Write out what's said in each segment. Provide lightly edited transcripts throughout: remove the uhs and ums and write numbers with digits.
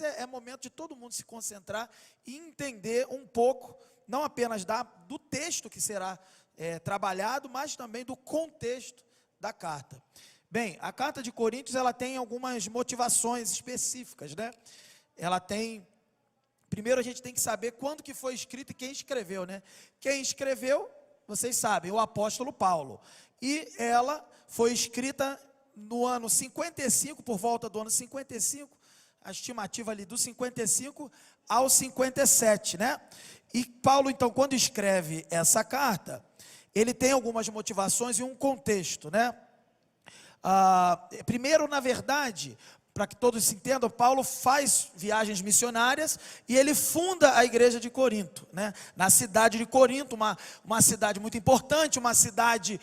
mas é momento de todo mundo se concentrar e entender um pouco, não apenas do texto que será trabalhado, mas também do contexto da carta. Bem, a carta de Coríntios, ela tem algumas motivações específicas, né? Ela tem, primeiro a gente tem que saber quando que foi escrito e quem escreveu, né? Quem escreveu, vocês sabem, o apóstolo Paulo. E ela foi escrita no ano 55, por volta do ano 55, a estimativa ali do 55 ao 57, né? E Paulo, então, quando escreve essa carta, ele tem algumas motivações e um contexto, né? Primeiro, na verdade, para que todos se entendam, Paulo faz viagens missionárias e ele funda a igreja de Corinto, né? Na cidade de Corinto, uma cidade muito importante, uma cidade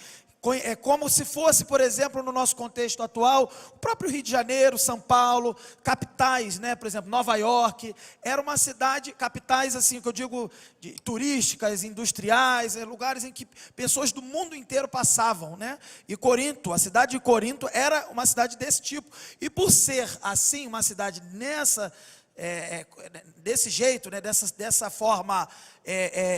como se fosse, por exemplo, no nosso contexto atual, o próprio Rio de Janeiro, São Paulo, capitais, né? Por exemplo, Nova York, era uma cidade, capitais assim, que eu digo, turísticas, industriais, lugares em que pessoas do mundo inteiro passavam, né? E Corinto, a cidade de Corinto era uma cidade desse tipo, e por ser assim, uma cidade desse jeito, né, dessa forma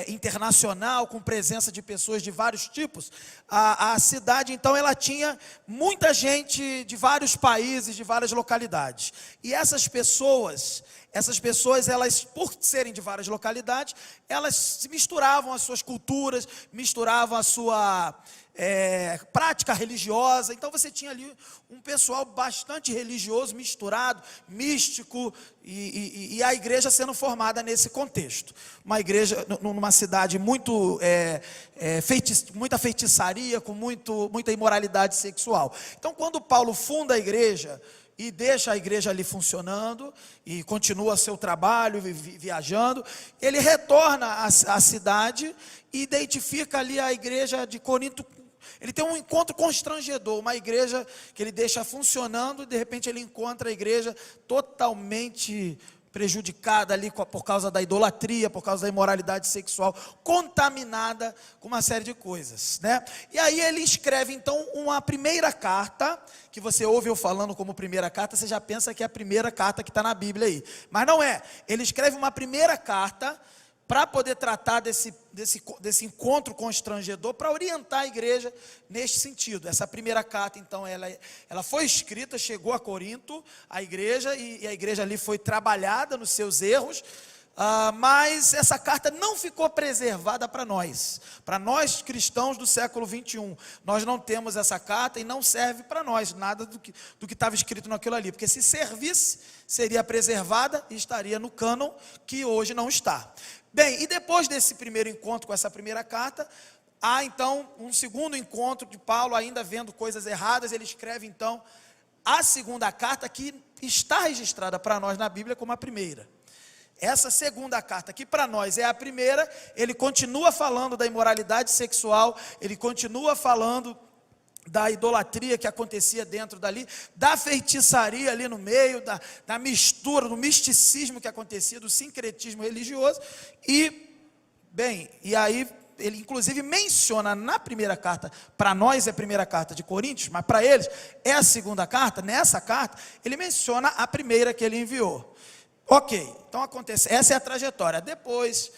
internacional, com presença de pessoas de vários tipos, a cidade, então, ela tinha muita gente de vários países, de várias localidades, e essas pessoas, elas, por serem de várias localidades, elas se misturavam as suas culturas, misturavam a sua prática religiosa. Então você tinha ali um pessoal bastante religioso, misturado, místico, e a igreja sendo formada nesse contexto. Uma igreja numa cidade muito muita feitiçaria, com muita imoralidade sexual. Então, quando Paulo funda a igreja e deixa a igreja ali funcionando, e continua seu trabalho, viajando, ele retorna à cidade e identifica ali a igreja de Corinto. Ele tem um encontro constrangedor, uma igreja que ele deixa funcionando, e de repente ele encontra a igreja totalmente prejudicada ali por causa da idolatria, por causa da imoralidade sexual, contaminada com uma série de coisas, né? E aí ele escreve então uma primeira carta, que você ouve eu falando como primeira carta, você já pensa que é a primeira carta que está na Bíblia aí, mas não é. Ele escreve uma primeira carta para poder tratar desse encontro constrangedor, para orientar a igreja neste sentido. Essa primeira carta, então, ela foi escrita, chegou a Corinto, a igreja, e a igreja ali foi trabalhada nos seus erros, mas essa carta não ficou preservada para nós cristãos do século 21, nós não temos essa carta, e não serve para nós, nada do que estava escrito naquilo ali, porque se servisse, seria preservada e estaria no cânon, que hoje não está. Bem, e depois desse primeiro encontro com essa primeira carta, há então um segundo encontro de Paulo, ainda vendo coisas erradas, ele escreve então a segunda carta, que está registrada para nós na Bíblia como a primeira. Essa segunda carta, que para nós é a primeira, ele continua falando da imoralidade sexual, ele continua falando da idolatria que acontecia dentro dali, da feitiçaria ali no meio, da mistura, do misticismo que acontecia, do sincretismo religioso, e aí ele inclusive menciona na primeira carta, para nós é a primeira carta de Coríntios, mas para eles é a segunda carta. Nessa carta ele menciona a primeira que ele enviou. Ok, então acontece, essa é a trajetória. Depois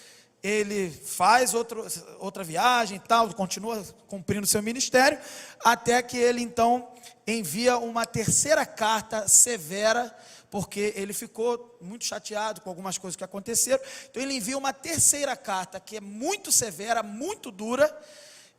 ele faz outra viagem e tal, continua cumprindo seu ministério, até que ele então envia uma terceira carta severa, porque ele ficou muito chateado com algumas coisas que aconteceram. Então ele envia uma terceira carta, que é muito severa, muito dura,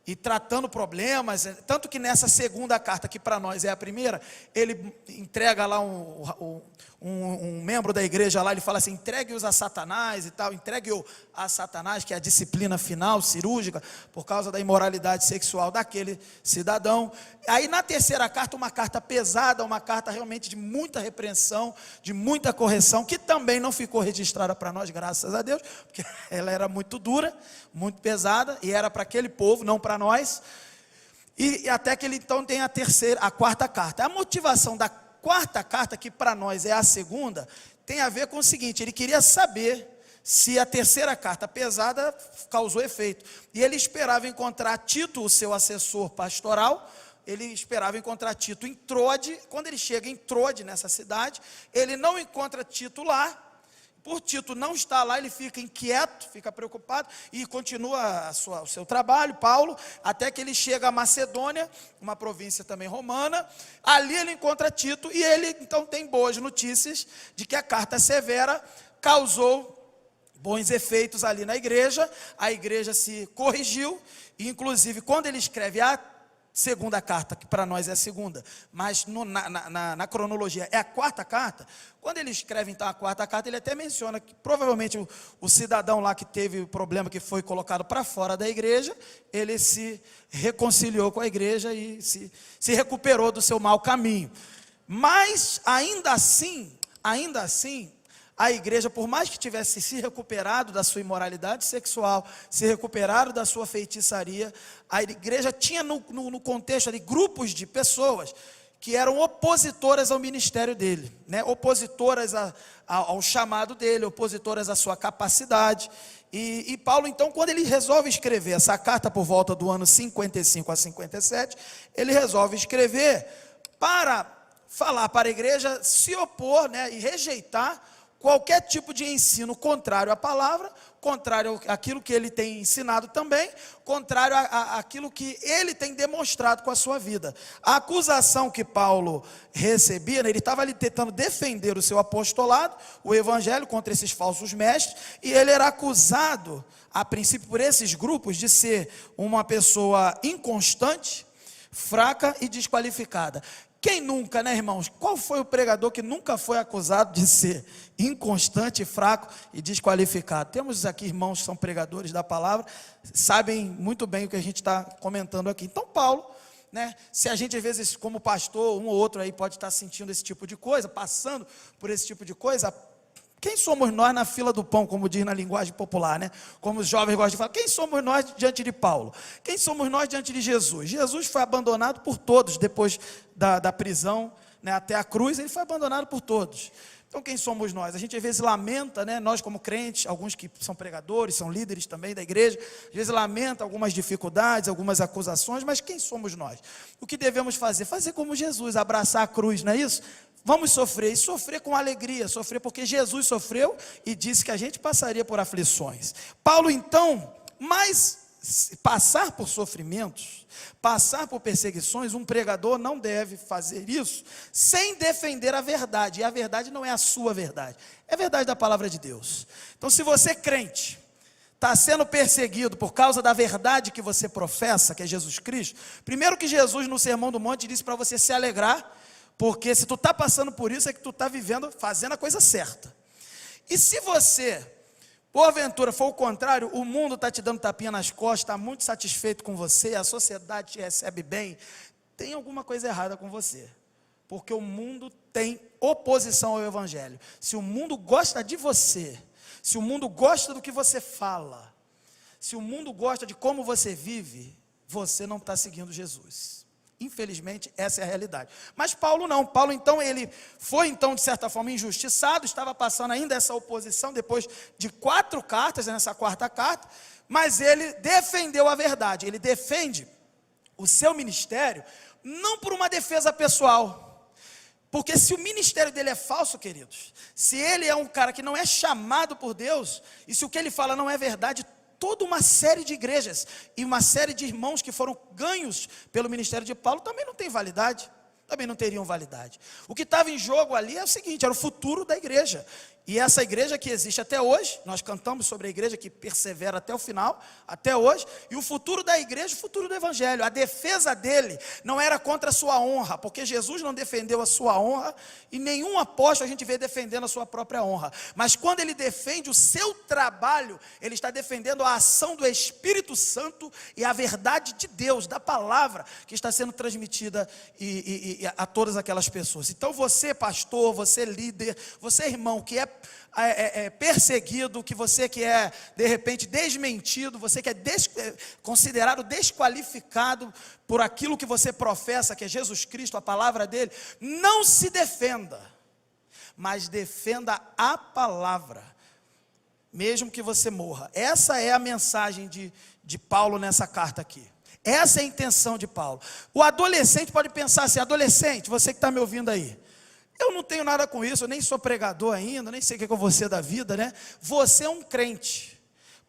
e tratando problemas, tanto que nessa segunda carta, que para nós é a primeira, ele entrega lá um membro da igreja lá, ele fala assim: entregue-os a Satanás e tal, entregue-o a Satanás, que é a disciplina final, cirúrgica, por causa da imoralidade sexual daquele cidadão. Aí na terceira carta, uma carta pesada, uma carta realmente de muita repreensão, de muita correção, que também não ficou registrada para nós, graças a Deus, porque ela era muito dura, muito pesada, e era para aquele povo, não para nós. E até que ele então tem a quarta carta. A motivação da quarta carta, que para nós é a segunda, tem a ver com o seguinte: ele queria saber se a terceira carta pesada causou efeito, e ele esperava encontrar Tito, o seu assessor pastoral, ele esperava encontrar Tito em Trode. Quando ele chega em Trode, nessa cidade, ele não encontra Tito lá. Por Tito não estar lá, ele fica inquieto, fica preocupado e continua o seu trabalho, Paulo, até que ele chega a Macedônia, uma província também romana. Ali ele encontra Tito e ele então tem boas notícias de que a carta severa causou bons efeitos ali na igreja. A igreja se corrigiu e inclusive quando ele escreve a segunda carta, que para nós é a segunda, mas na cronologia é a quarta carta. Quando ele escreve então a quarta carta, ele até menciona que provavelmente o cidadão lá que teve o problema, que foi colocado para fora da igreja, ele se reconciliou com a igreja e se recuperou do seu mau caminho. Mas ainda assim, a igreja, por mais que tivesse se recuperado da sua imoralidade sexual, se recuperado da sua feitiçaria, a igreja tinha no contexto ali grupos de pessoas que eram opositoras ao ministério dele, né? Opositoras ao chamado dele, opositoras à sua capacidade. E Paulo, então, quando ele resolve escrever essa carta por volta do ano 55 a 57, ele resolve escrever para falar para a igreja se opor, né, e rejeitar qualquer tipo de ensino contrário à palavra, contrário àquilo que ele tem ensinado também, contrário àquilo que ele tem demonstrado com a sua vida. A acusação que Paulo recebia, né, ele estava ali tentando defender o seu apostolado, o evangelho, contra esses falsos mestres, e ele era acusado, a princípio, por esses grupos, de ser uma pessoa inconstante, fraca e desqualificada. Quem nunca, né, irmãos? Qual foi o pregador que nunca foi acusado de ser inconstante, fraco e desqualificado? Temos aqui irmãos que são pregadores da palavra, sabem muito bem o que a gente está comentando aqui. Então Paulo, né, se a gente às vezes como pastor, um ou outro aí pode estar sentindo esse tipo de coisa, passando por esse tipo de coisa, quem somos nós na fila do pão, como diz na linguagem popular, né? Como os jovens gostam de falar, quem somos nós diante de Paulo? Quem somos nós diante de Jesus? Jesus foi abandonado por todos, depois da prisão, né, até a cruz, ele foi abandonado por todos. Então quem somos nós? A gente às vezes lamenta, né, nós como crentes, alguns que são pregadores, são líderes também da igreja, às vezes lamenta algumas dificuldades, algumas acusações, mas quem somos nós? O que devemos fazer? Fazer como Jesus, abraçar a cruz, não é isso? Vamos sofrer, e sofrer com alegria, sofrer porque Jesus sofreu e disse que a gente passaria por aflições. Paulo então, mas passar por sofrimentos, passar por perseguições, um pregador não deve fazer isso sem defender a verdade, e a verdade não é a sua verdade, é a verdade da palavra de Deus. Então se você crente, está sendo perseguido por causa da verdade que você professa, que é Jesus Cristo, primeiro que Jesus no Sermão do Monte disse para você se alegrar, porque se tu está passando por isso, é que tu está vivendo, fazendo a coisa certa. E se você, porventura, for o contrário, o mundo está te dando tapinha nas costas, está muito satisfeito com você, a sociedade te recebe bem, tem alguma coisa errada com você. Porque o mundo tem oposição ao evangelho. Se o mundo gosta de você, se o mundo gosta do que você fala, se o mundo gosta de como você vive, você não está seguindo Jesus. Infelizmente, essa é a realidade. Mas Paulo não. Paulo, então, ele foi, então, de certa forma, injustiçado, estava passando ainda essa oposição, depois de 4 cartas, nessa quarta carta, mas ele defendeu a verdade. Ele defende o seu ministério, não por uma defesa pessoal, porque se o ministério dele é falso, queridos, se ele é um cara que não é chamado por Deus, e se o que ele fala não é verdade, toda uma série de igrejas e uma série de irmãos que foram ganhos pelo ministério de Paulo também não tem validade, também não teriam validade. O que estava em jogo ali é o seguinte, era o futuro da igreja. E essa igreja que existe até hoje, nós cantamos sobre a igreja que persevera até o final, até hoje, e o futuro da igreja, o futuro do evangelho. A defesa dele não era contra a sua honra, porque Jesus não defendeu a sua honra, e nenhum apóstolo a gente vê defendendo a sua própria honra. Mas quando ele defende o seu trabalho, ele está defendendo a ação do Espírito Santo e a verdade de Deus, da palavra que está sendo transmitida a todas aquelas pessoas. Então você, pastor, você líder, você irmão que é perseguido, que você que é de repente desmentido, você que é considerado desqualificado por aquilo que você professa, que é Jesus Cristo, a palavra dele, não se defenda, mas defenda a palavra, mesmo que você morra. Essa é a mensagem de Paulo nessa carta aqui. Essa é a intenção de Paulo. O adolescente pode pensar assim: adolescente, você que está me ouvindo aí, eu não tenho nada com isso, eu nem sou pregador ainda, nem sei o que é você da vida, né? Você é um crente,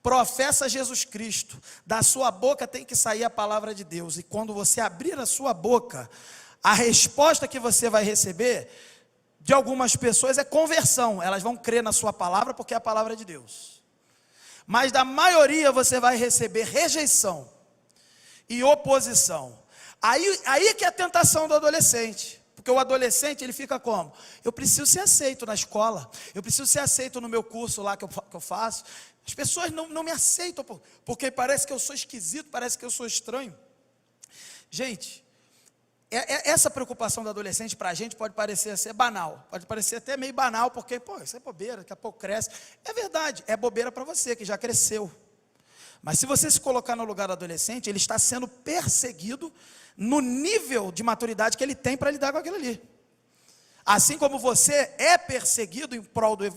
professa Jesus Cristo, da sua boca tem que sair a palavra de Deus, e quando você abrir a sua boca, a resposta que você vai receber de algumas pessoas é conversão, elas vão crer na sua palavra porque é a palavra de Deus, mas da maioria você vai receber rejeição e oposição. Aí que é a tentação do adolescente. Porque o adolescente, ele fica como? Eu preciso ser aceito na escola, eu preciso ser aceito no meu curso lá que eu faço. As pessoas não me aceitam, porque parece que eu sou esquisito, parece que eu sou estranho. Gente, essa preocupação do adolescente para a gente pode parecer ser banal, pode parecer até meio banal, porque, isso é bobeira, daqui a pouco cresce. É verdade, é bobeira para você, que já cresceu. Mas se você se colocar no lugar do adolescente, ele está sendo perseguido no nível de maturidade que ele tem para lidar com aquilo ali. Assim como você é perseguido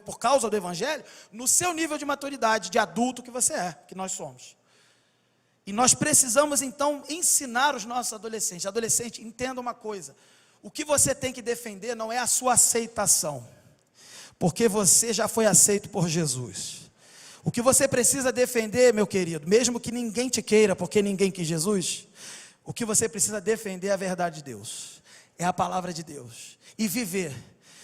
por causa do evangelho, no seu nível de maturidade, de adulto que você é, que nós somos. E nós precisamos então ensinar os nossos adolescentes. Adolescente, entenda uma coisa: o que você tem que defender não é a sua aceitação, porque você já foi aceito por Jesus. O que você precisa defender, meu querido, mesmo que ninguém te queira, porque ninguém quis Jesus, o que você precisa defender é a verdade de Deus, é a palavra de Deus, e viver.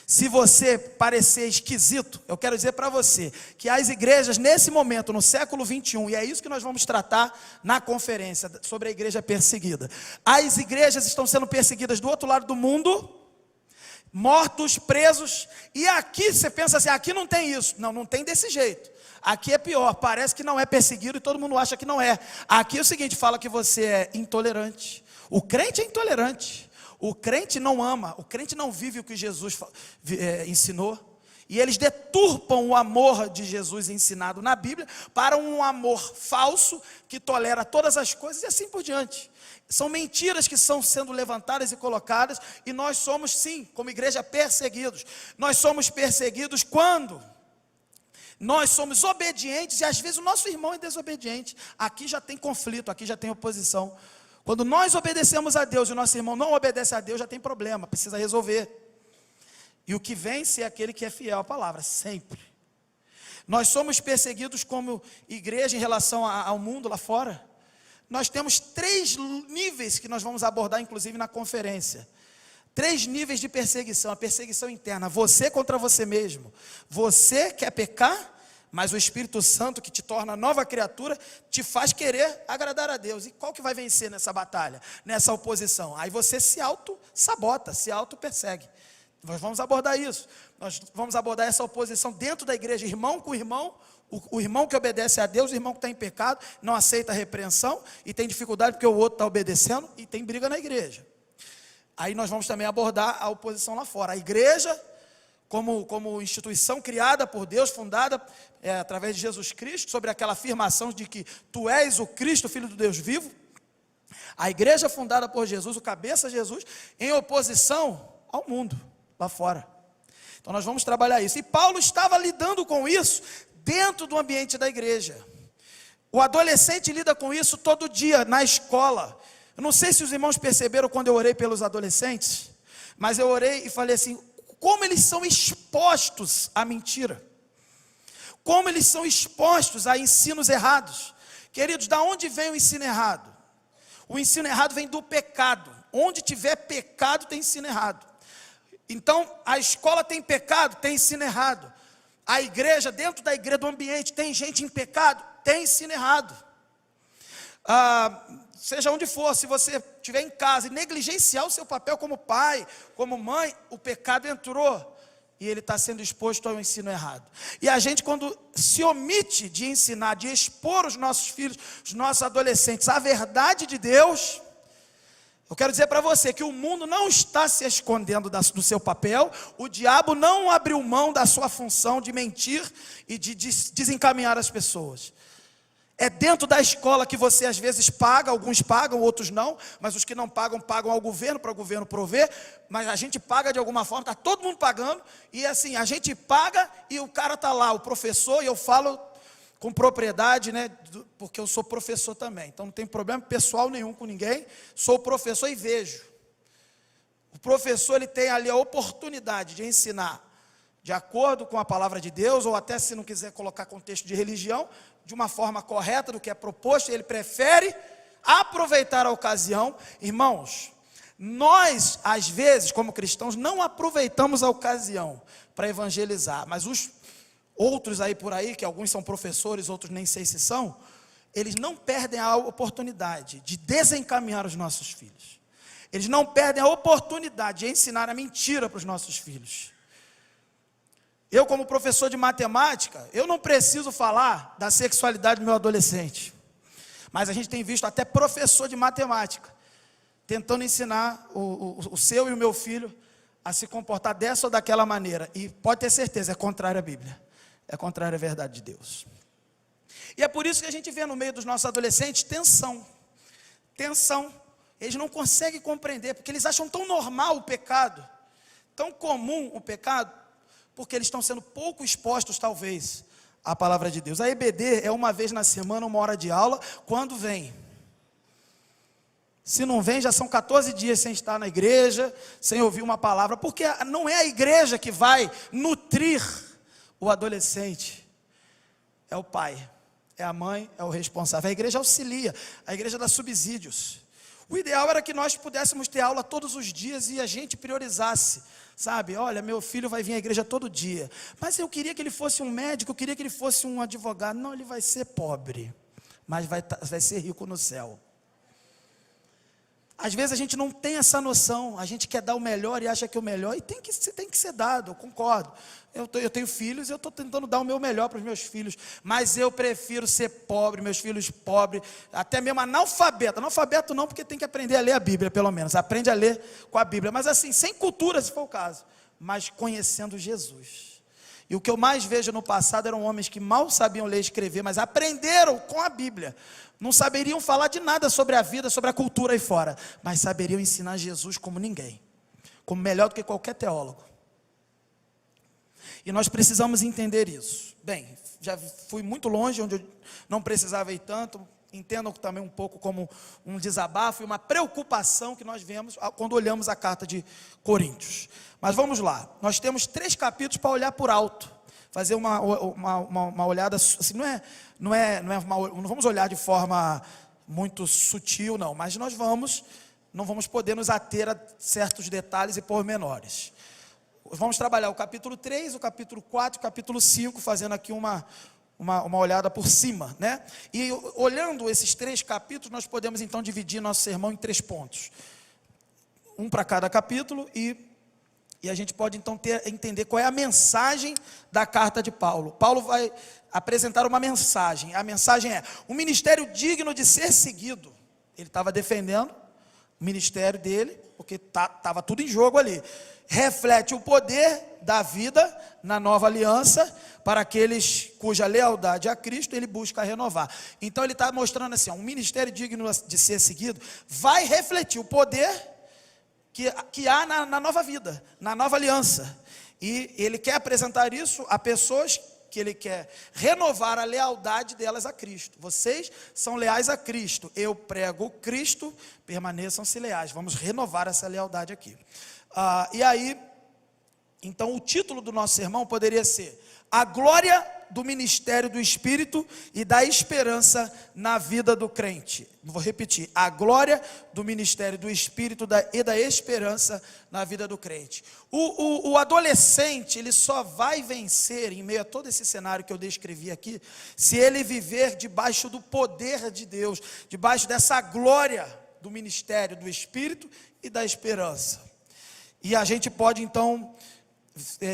Se você parecer esquisito, eu quero dizer para você, que as igrejas nesse momento, no século 21, e é isso que nós vamos tratar na conferência, sobre a igreja perseguida. As igrejas estão sendo perseguidas do outro lado do mundo, mortos, presos, e aqui você pensa assim: aqui não tem isso. Não tem desse jeito. Aqui é pior, parece que não é perseguido e todo mundo acha que não é. Aqui é o seguinte, fala que você é intolerante. O crente é intolerante, o crente não ama, o crente não vive o que Jesus ensinou. E eles deturpam o amor de Jesus ensinado na Bíblia para um amor falso, que tolera todas as coisas e assim por diante. São mentiras que estão sendo levantadas e colocadas, e nós somos sim, como igreja, perseguidos. Nós somos perseguidos quando nós somos obedientes, e às vezes o nosso irmão é desobediente. Aqui já tem conflito, aqui já tem oposição. Quando nós obedecemos a Deus e o nosso irmão não obedece a Deus, já tem problema, precisa resolver. E o que vence é aquele que é fiel à palavra, sempre. Nós somos perseguidos como igreja em relação ao mundo lá fora. Nós temos 3 níveis que nós vamos abordar, inclusive na conferência. 3 níveis de perseguição: a perseguição interna, você contra você mesmo. Você quer pecar, mas o Espírito Santo, que te torna nova criatura, te faz querer agradar a Deus. E qual que vai vencer nessa batalha, nessa oposição? Aí você se auto-sabota, se auto-persegue. Nós vamos abordar isso. Nós vamos abordar essa oposição dentro da igreja, irmão com irmão. O irmão que obedece a Deus, o irmão que está em pecado, não aceita a repreensão e tem dificuldade porque o outro está obedecendo, e tem briga na igreja. Aí nós vamos também abordar a oposição lá fora. A igreja, como instituição criada por Deus, fundada através de Jesus Cristo, sobre aquela afirmação de que tu és o Cristo, Filho do Deus vivo. A igreja fundada por Jesus, o cabeça Jesus, em oposição ao mundo lá fora. Então nós vamos trabalhar isso. E Paulo estava lidando com isso dentro do ambiente da igreja. O adolescente lida com isso todo dia, na escola. Eu não sei se os irmãos perceberam quando eu orei pelos adolescentes, mas eu orei e falei assim: como eles são expostos à mentira, como eles são expostos a ensinos errados. Queridos, da onde vem o ensino errado? O ensino errado vem do pecado. Onde tiver pecado tem ensino errado. Então a escola tem pecado, tem ensino errado. A igreja, dentro da igreja, do ambiente, tem gente em pecado, tem ensino errado. Seja onde for, se você estiver em casa e negligenciar o seu papel como pai, como mãe, o pecado entrou e ele está sendo exposto ao ensino errado. E a gente, quando se omite de ensinar, de expor os nossos filhos, os nossos adolescentes, à verdade de Deus, eu quero dizer para você que o mundo não está se escondendo do seu papel, o diabo não abriu mão da sua função de mentir e de desencaminhar as pessoas. É dentro da escola que você às vezes paga, alguns pagam, outros não, mas os que não pagam, pagam ao governo, para o governo prover, mas a gente paga de alguma forma, está todo mundo pagando, e assim, a gente paga e o cara está lá, o professor, e eu falo com propriedade, né, porque eu sou professor também, então não tem problema pessoal nenhum com ninguém, sou professor e vejo. O professor, ele tem ali a oportunidade de ensinar de acordo com a palavra de Deus, ou até se não quiser colocar contexto de religião, de uma forma correta do que é proposto, ele prefere aproveitar a ocasião. Irmãos, nós, às vezes, como cristãos, não aproveitamos a ocasião para evangelizar, mas os outros aí por aí, que alguns são professores, outros nem sei se são, eles não perdem a oportunidade de desencaminhar os nossos filhos. Eles não perdem a oportunidade de ensinar a mentira para os nossos filhos. Eu, como professor de matemática, eu não preciso falar da sexualidade do meu adolescente. Mas a gente tem visto até professor de matemática tentando ensinar o seu e o meu filho a se comportar dessa ou daquela maneira. E pode ter certeza, é contrário à Bíblia. É contrário à verdade de Deus. E é por isso que a gente vê no meio dos nossos adolescentes tensão. Tensão. Eles não conseguem compreender, porque eles acham tão normal o pecado, tão comum o pecado, porque eles estão sendo pouco expostos, talvez, à palavra de Deus. A EBD é uma vez na semana, 1 hora de aula, quando vem. Se não vem, já são 14 dias sem estar na igreja, sem ouvir uma palavra, porque não é a igreja que vai nutrir o adolescente, é o pai, é a mãe, é o responsável. A igreja auxilia, a igreja dá subsídios. O ideal era que nós pudéssemos ter aula todos os dias e a gente priorizasse, sabe? Olha, meu filho vai vir à igreja todo dia, mas eu queria que ele fosse um médico, eu queria que ele fosse um advogado. Não, ele vai ser pobre, mas vai ser rico no céu. Às vezes a gente não tem essa noção, a gente quer dar o melhor e acha que o melhor, e tem que ser dado, eu concordo. Eu tenho filhos e eu estou tentando dar o meu melhor para os meus filhos, mas eu prefiro ser pobre, meus filhos pobres, até mesmo analfabeto. Analfabeto não, porque tem que aprender a ler a Bíblia, pelo menos, aprende a ler com a Bíblia, mas assim, sem cultura, se for o caso, mas conhecendo Jesus. E o que eu mais vejo no passado eram homens que mal sabiam ler e escrever, mas aprenderam com a Bíblia. Não saberiam falar de nada sobre a vida, sobre a cultura aí fora, mas saberiam ensinar Jesus como ninguém, como melhor do que qualquer teólogo. E nós precisamos entender isso. Bem, já fui muito longe, onde eu não precisava ir tanto. Entendam também um pouco como um desabafo e uma preocupação que nós vemos quando olhamos a carta de Coríntios. Mas vamos lá, nós temos 3 capítulos para olhar por alto, fazer uma olhada, assim, não vamos olhar de forma muito sutil, não, mas não vamos poder nos ater a certos detalhes e pormenores. Vamos trabalhar o capítulo 3, o capítulo 4, o capítulo 5, fazendo aqui uma olhada por cima, né? E olhando esses 3 capítulos, nós podemos então dividir nosso sermão em 3 pontos. Um para cada capítulo e a gente pode então entender qual é a mensagem da carta de Paulo. Paulo vai apresentar uma mensagem. A mensagem é: um ministério digno de ser seguido. Ele estava defendendo o ministério dele, porque estava tudo em jogo ali. Reflete o poder da vida na nova aliança para aqueles cuja lealdade a Cristo ele busca renovar. Então ele está mostrando assim, um ministério digno de ser seguido vai refletir o poder que há na nova vida, na nova aliança. E ele quer apresentar isso a pessoas que ele quer renovar a lealdade delas a Cristo. Vocês são leais a Cristo, eu prego Cristo, permaneçam-se leais. Vamos renovar essa lealdade aqui. E aí, então o título do nosso sermão poderia ser: a glória do ministério do Espírito e da esperança na vida do crente. Vou repetir: a glória do ministério do Espírito e da esperança na vida do crente. O adolescente, ele só vai vencer em meio a todo esse cenário que eu descrevi aqui, se ele viver debaixo do poder de Deus, debaixo dessa glória do ministério do Espírito e da esperança. E a gente pode então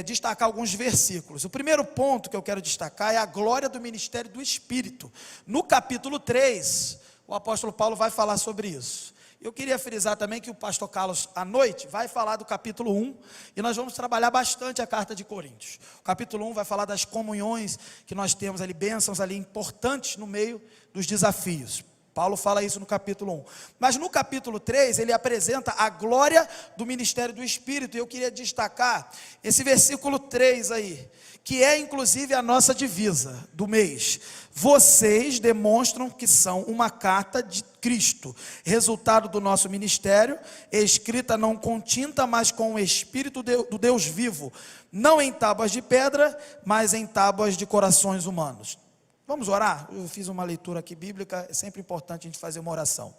destacar alguns versículos. O primeiro ponto que eu quero destacar é a glória do ministério do Espírito. No capítulo 3, o apóstolo Paulo vai falar sobre isso. Eu queria frisar também que o pastor Carlos, à noite, vai falar do capítulo 1, e nós vamos trabalhar bastante a carta de Coríntios. O capítulo 1 vai falar das comunhões que nós temos ali, bênçãos ali importantes no meio dos desafios. Paulo fala isso no capítulo 1. Mas no capítulo 3, ele apresenta a glória do ministério do Espírito. E eu queria destacar esse versículo 3 aí, que é inclusive a nossa divisa do mês. Vocês demonstram que são uma carta de Cristo, resultado do nosso ministério, escrita não com tinta, mas com o Espírito do Deus vivo, não em tábuas de pedra, mas em tábuas de corações humanos. Vamos orar? Eu fiz uma leitura aqui bíblica, é sempre importante a gente fazer uma oração.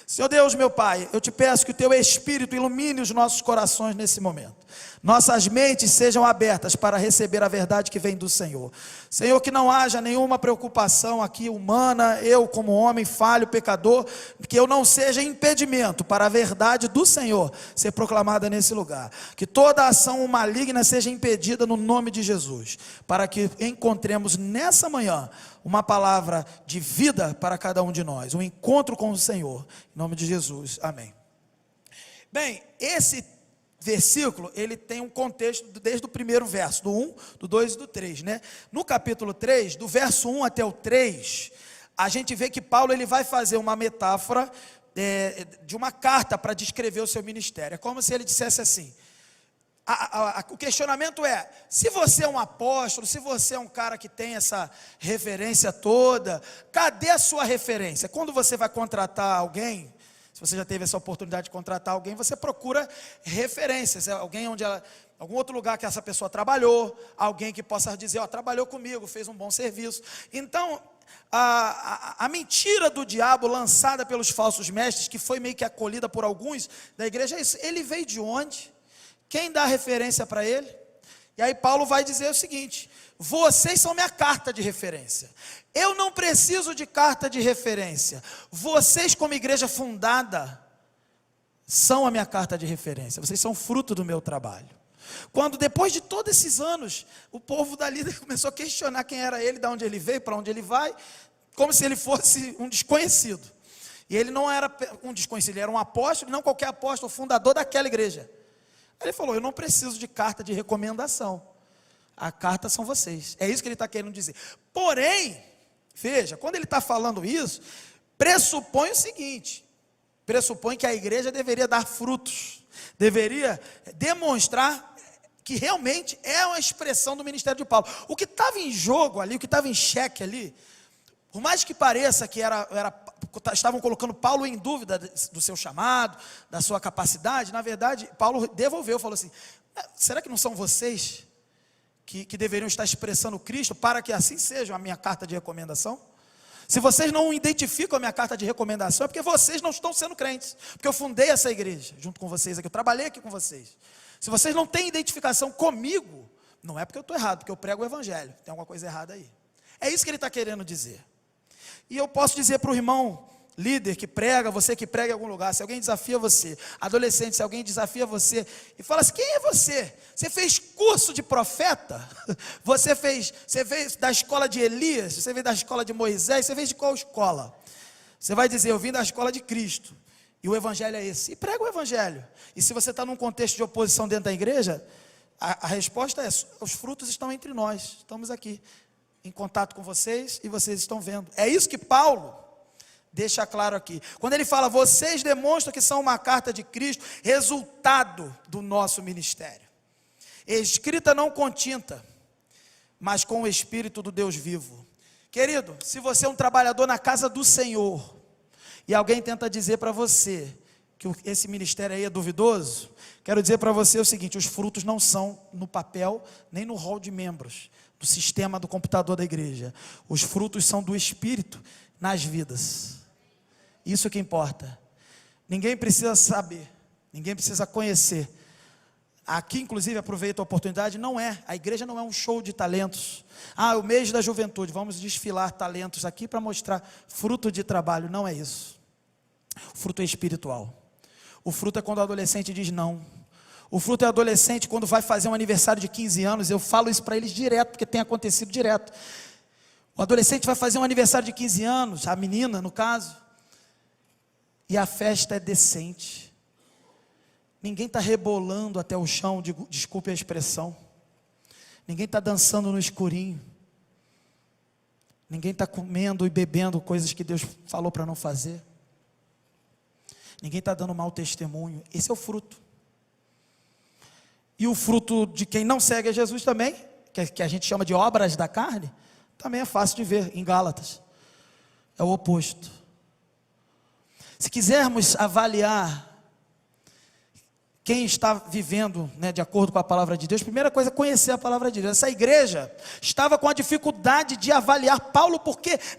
Senhor Deus, meu Pai, eu te peço que o Teu Espírito ilumine os nossos corações nesse momento. Nossas mentes sejam abertas para receber a verdade que vem do Senhor. Senhor, que não haja nenhuma preocupação aqui humana, eu como homem falho, pecador, que eu não seja impedimento para a verdade do Senhor ser proclamada nesse lugar. Que toda ação maligna seja impedida no nome de Jesus, para que encontremos nessa manhã uma palavra de vida para cada um de nós, um encontro com o Senhor, em nome de Jesus, amém. Bem, esse versículo, ele tem um contexto desde o primeiro verso, do 1, do 2 e do 3, né? No capítulo 3, do verso 1 até o 3, a gente vê que Paulo ele vai fazer uma metáfora de uma carta para descrever o seu ministério. É como se ele dissesse assim, o questionamento é, se você é um apóstolo, se você é um cara que tem essa referência toda, cadê a sua referência? Quando você vai contratar alguém, se você já teve essa oportunidade de contratar alguém, você procura referências, alguém algum outro lugar que essa pessoa trabalhou, alguém que possa dizer, trabalhou comigo, fez um bom serviço. Então, a mentira do diabo lançada pelos falsos mestres, que foi meio que acolhida por alguns da igreja, é isso, ele veio de onde? Quem dá referência para ele? E aí Paulo vai dizer o seguinte, vocês são minha carta de referência, eu não preciso de carta de referência, vocês como igreja fundada, são a minha carta de referência, vocês são fruto do meu trabalho. Quando depois de todos esses anos, o povo dali começou a questionar quem era ele, de onde ele veio, para onde ele vai, como se ele fosse um desconhecido, e ele não era um desconhecido, ele era um apóstolo, não qualquer apóstolo, fundador daquela igreja. Ele falou, eu não preciso de carta de recomendação, a carta são vocês, é isso que ele está querendo dizer. Porém, veja, quando ele está falando isso, pressupõe o seguinte, pressupõe que a igreja deveria dar frutos, deveria demonstrar que realmente é uma expressão do ministério de Paulo. O que estava em jogo ali, o que estava em xeque ali, por mais que pareça que estavam colocando Paulo em dúvida do seu chamado, da sua capacidade, na verdade, Paulo devolveu, falou assim, será que não são vocês que deveriam estar expressando Cristo, para que assim seja a minha carta de recomendação? Se vocês não identificam a minha carta de recomendação, é porque vocês não estão sendo crentes, porque eu fundei essa igreja, junto com vocês aqui, eu trabalhei aqui com vocês. Se vocês não têm identificação comigo, não é porque eu estou errado, porque eu prego o evangelho, tem alguma coisa errada aí. É isso que ele está querendo dizer. E eu posso dizer para o irmão líder que prega, você que prega em algum lugar, se alguém desafia você, adolescente, se alguém desafia você, e fala assim, quem é você? Você fez curso de profeta? Você veio da escola de Elias? Você veio da escola de Moisés? Você veio de qual escola? Você vai dizer, eu vim da escola de Cristo, e o evangelho é esse, e prega o evangelho. E se você está num contexto de oposição dentro da igreja, a resposta é, os frutos estão entre nós, estamos aqui, em contato com vocês, e vocês estão vendo. É isso que Paulo deixa claro aqui. Quando ele fala, vocês demonstram que são uma carta de Cristo, resultado do nosso ministério. Escrita não com tinta, mas com o Espírito do Deus vivo. Querido, se você é um trabalhador na casa do Senhor, e alguém tenta dizer para você, que esse ministério aí é duvidoso, quero dizer para você o seguinte, os frutos não são no papel, nem no rol de membros, do sistema do computador da igreja. Os frutos são do Espírito nas vidas. Isso que importa. Ninguém precisa saber, ninguém precisa conhecer. Aqui, inclusive, aproveito a oportunidade, a igreja não é um show de talentos. O mês da juventude, vamos desfilar talentos aqui para mostrar fruto de trabalho. Não é isso. O fruto é espiritual. O fruto é quando o adolescente diz não. O fruto é adolescente quando vai fazer um aniversário de 15 anos, eu falo isso para eles direto, porque tem acontecido direto. O adolescente vai fazer um aniversário de 15 anos, a menina no caso, e a festa é decente. Ninguém está rebolando até o chão, desculpe a expressão. Ninguém está dançando no escurinho. Ninguém está comendo e bebendo coisas que Deus falou para não fazer. Ninguém está dando mau testemunho. Esse é o fruto. E o fruto de quem não segue a Jesus também, que a gente chama de obras da carne, também é fácil de ver em Gálatas. É o oposto. Se quisermos avaliar quem está vivendo, de acordo com a palavra de Deus, primeira coisa é conhecer a palavra de Deus. Essa igreja estava com a dificuldade de avaliar Paulo,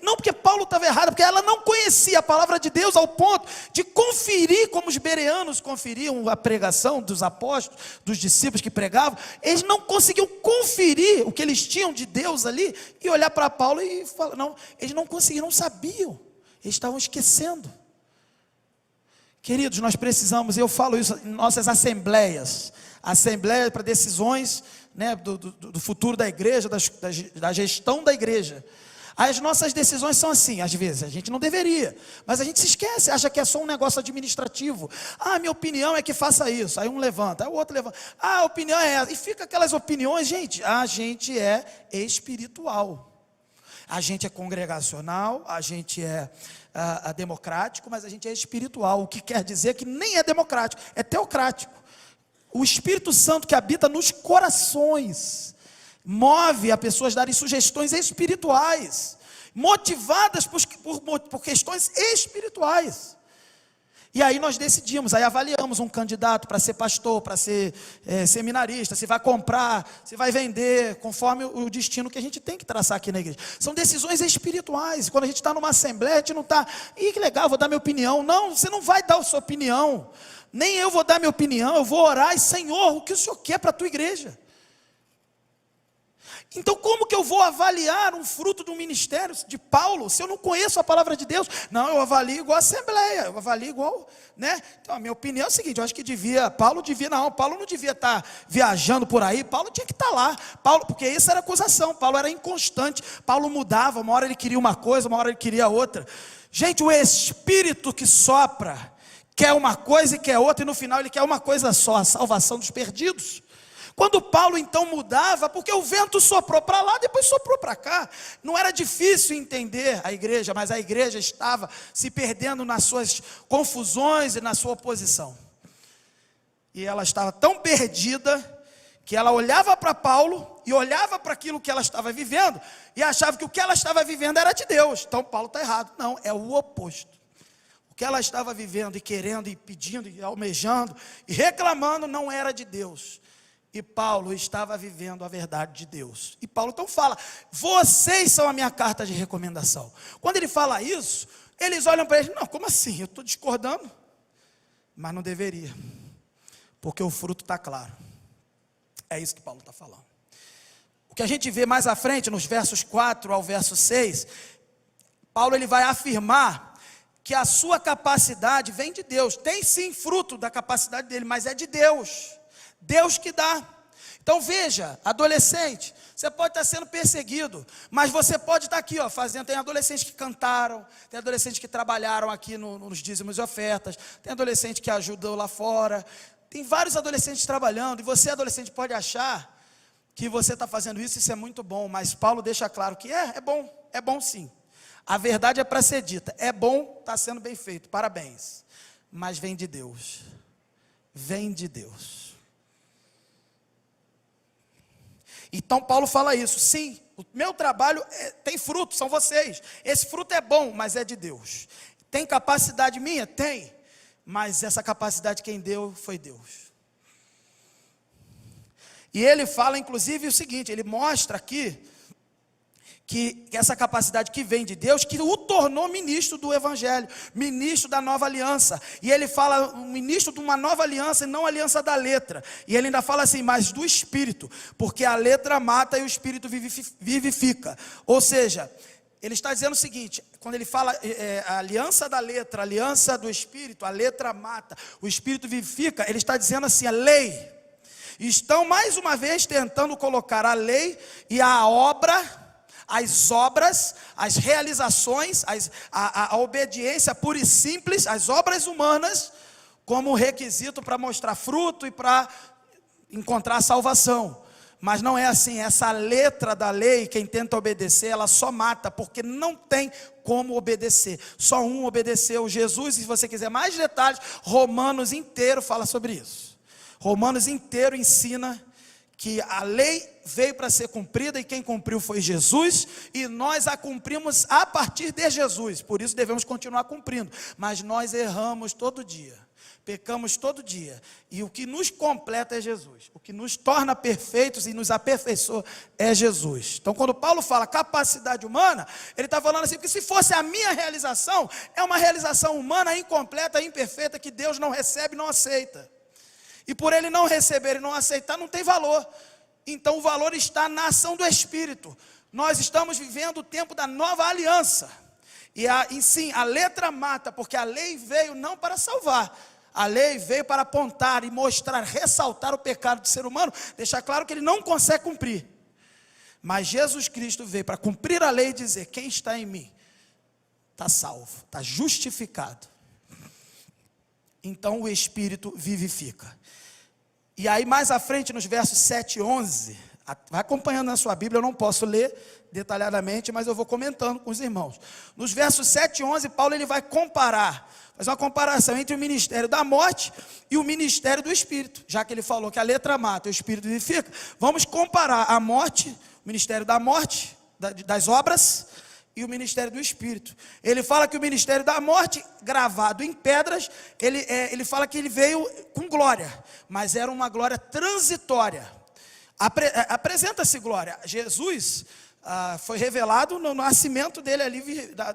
não porque Paulo estava errado, porque ela não conhecia a palavra de Deus ao ponto de conferir, como os bereanos conferiam a pregação dos apóstolos, dos discípulos que pregavam. Eles não conseguiam conferir o que eles tinham de Deus ali, e olhar para Paulo e falar, não, eles não conseguiam, não sabiam, eles estavam esquecendo. Queridos, nós precisamos, eu falo isso em nossas assembleias para decisões, do futuro da igreja, da gestão da igreja. As nossas decisões são assim, às vezes, a gente não deveria, mas a gente se esquece, acha que é só um negócio administrativo. Minha opinião é que faça isso, aí um levanta, aí o outro levanta, a opinião é essa, e fica aquelas opiniões, a gente é espiritual. A gente é congregacional, a gente é democrático, mas a gente é espiritual, o que quer dizer que nem é democrático, é teocrático. O Espírito Santo que habita nos corações, move a pessoas darem sugestões espirituais, motivadas por questões espirituais. E aí nós decidimos, aí avaliamos um candidato para ser pastor, para ser seminarista, se vai comprar, se vai vender, conforme o destino que a gente tem que traçar aqui na igreja. São decisões espirituais. Quando a gente está numa assembleia, a gente não está, que legal, vou dar minha opinião. Não, você não vai dar a sua opinião, nem eu vou dar minha opinião, eu vou orar, e Senhor, o que o Senhor quer para a tua igreja? Então como que eu vou avaliar um fruto do ministério de Paulo, se eu não conheço a palavra de Deus? Não, eu avalio igual a assembleia, eu avalio igual, Então a minha opinião é a seguinte, eu acho que Paulo não devia estar viajando por aí, Paulo tinha que estar lá, porque isso era acusação, Paulo era inconstante, Paulo mudava, uma hora ele queria uma coisa, uma hora ele queria outra. Gente, o Espírito que sopra, quer uma coisa e quer outra, e no final ele quer uma coisa só, a salvação dos perdidos. Quando Paulo então mudava, porque o vento soprou para lá, depois soprou para cá, não era difícil entender a igreja, mas a igreja estava se perdendo nas suas confusões e na sua oposição, e ela estava tão perdida, que ela olhava para Paulo, e olhava para aquilo que ela estava vivendo, e achava que o que ela estava vivendo era de Deus, então Paulo está errado. Não, é o oposto. O que ela estava vivendo, e querendo, e pedindo, e almejando, e reclamando, não era de Deus. E Paulo estava vivendo a verdade de Deus. E Paulo então fala, vocês são a minha carta de recomendação. Quando ele fala isso, eles olham para ele, não, como assim? Eu estou discordando? Mas não deveria, porque o fruto está claro. É isso que Paulo está falando. O que a gente vê mais à frente, nos versos 4 ao verso 6, Paulo ele vai afirmar que a sua capacidade vem de Deus. Tem sim fruto da capacidade dele, mas é de Deus. Deus que dá. Então veja, adolescente, você pode estar sendo perseguido, mas você pode estar aqui, fazendo. Tem adolescentes que cantaram, tem adolescentes que trabalharam aqui nos dízimos e ofertas, tem adolescente que ajudou lá fora, tem vários adolescentes trabalhando, e você, adolescente, pode achar que você está fazendo isso é muito bom, mas Paulo deixa claro que é bom sim. A verdade é para ser dita, é bom, está sendo bem feito, parabéns, mas vem de Deus, vem de Deus. Então Paulo fala isso, sim, o meu trabalho tem fruto, são vocês, esse fruto é bom, mas é de Deus. Tem capacidade minha? Tem, mas essa capacidade quem deu foi Deus. E ele fala inclusive o seguinte, ele mostra aqui, que essa capacidade que vem de Deus, que o tornou ministro do Evangelho, ministro da nova aliança, e ele fala, ministro de uma nova aliança, e não aliança da letra, e ele ainda fala assim, mas do Espírito, porque a letra mata e o Espírito vivifica, ou seja, ele está dizendo o seguinte, quando ele fala a aliança da letra, a aliança do Espírito, a letra mata, o Espírito vivifica, ele está dizendo assim, a lei, estão mais uma vez tentando colocar a lei e a obra, as obras, as realizações, a obediência pura e simples, as obras humanas, como requisito para mostrar fruto e para encontrar salvação. Mas não é assim. Essa letra da lei, quem tenta obedecer, ela só mata, porque não tem como obedecer. Só um obedeceu, Jesus. E se você quiser mais detalhes, Romanos inteiro fala sobre isso. Romanos inteiro ensina que a lei veio para ser cumprida, e quem cumpriu foi Jesus, e nós a cumprimos a partir de Jesus. Por isso devemos continuar cumprindo. Mas nós erramos todo dia, pecamos todo dia, e o que nos completa é Jesus. O que nos torna perfeitos e nos aperfeiçoa é Jesus. Então, quando Paulo fala capacidade humana, ele está falando assim, porque se fosse a minha realização, é uma realização humana incompleta, imperfeita, que Deus não recebe, não aceita. E por ele não receber e não aceitar, não tem valor. Então o valor está na ação do Espírito. Nós estamos vivendo o tempo da nova aliança. E sim, a letra mata, porque a lei veio não para salvar. A lei veio para apontar e mostrar, ressaltar o pecado do ser humano, deixar claro que ele não consegue cumprir. Mas Jesus Cristo veio para cumprir a lei e dizer, quem está em mim está salvo, está justificado. Então o Espírito vivifica. E aí mais à frente, nos versos 7 e 11, vai acompanhando na sua Bíblia, eu não posso ler detalhadamente, mas eu vou comentando com os irmãos. Nos versos 7 e 11, Paulo ele vai comparar, fazer uma comparação entre o ministério da morte e o ministério do Espírito. Já que ele falou que a letra mata, o Espírito vivifica, vamos comparar a morte, o ministério da morte, das obras, e o ministério do Espírito. Ele fala que o ministério da morte, gravado em pedras, ele fala que ele veio com glória, mas era uma glória transitória. Apresenta-se glória. Jesus foi revelado no nascimento dele ali,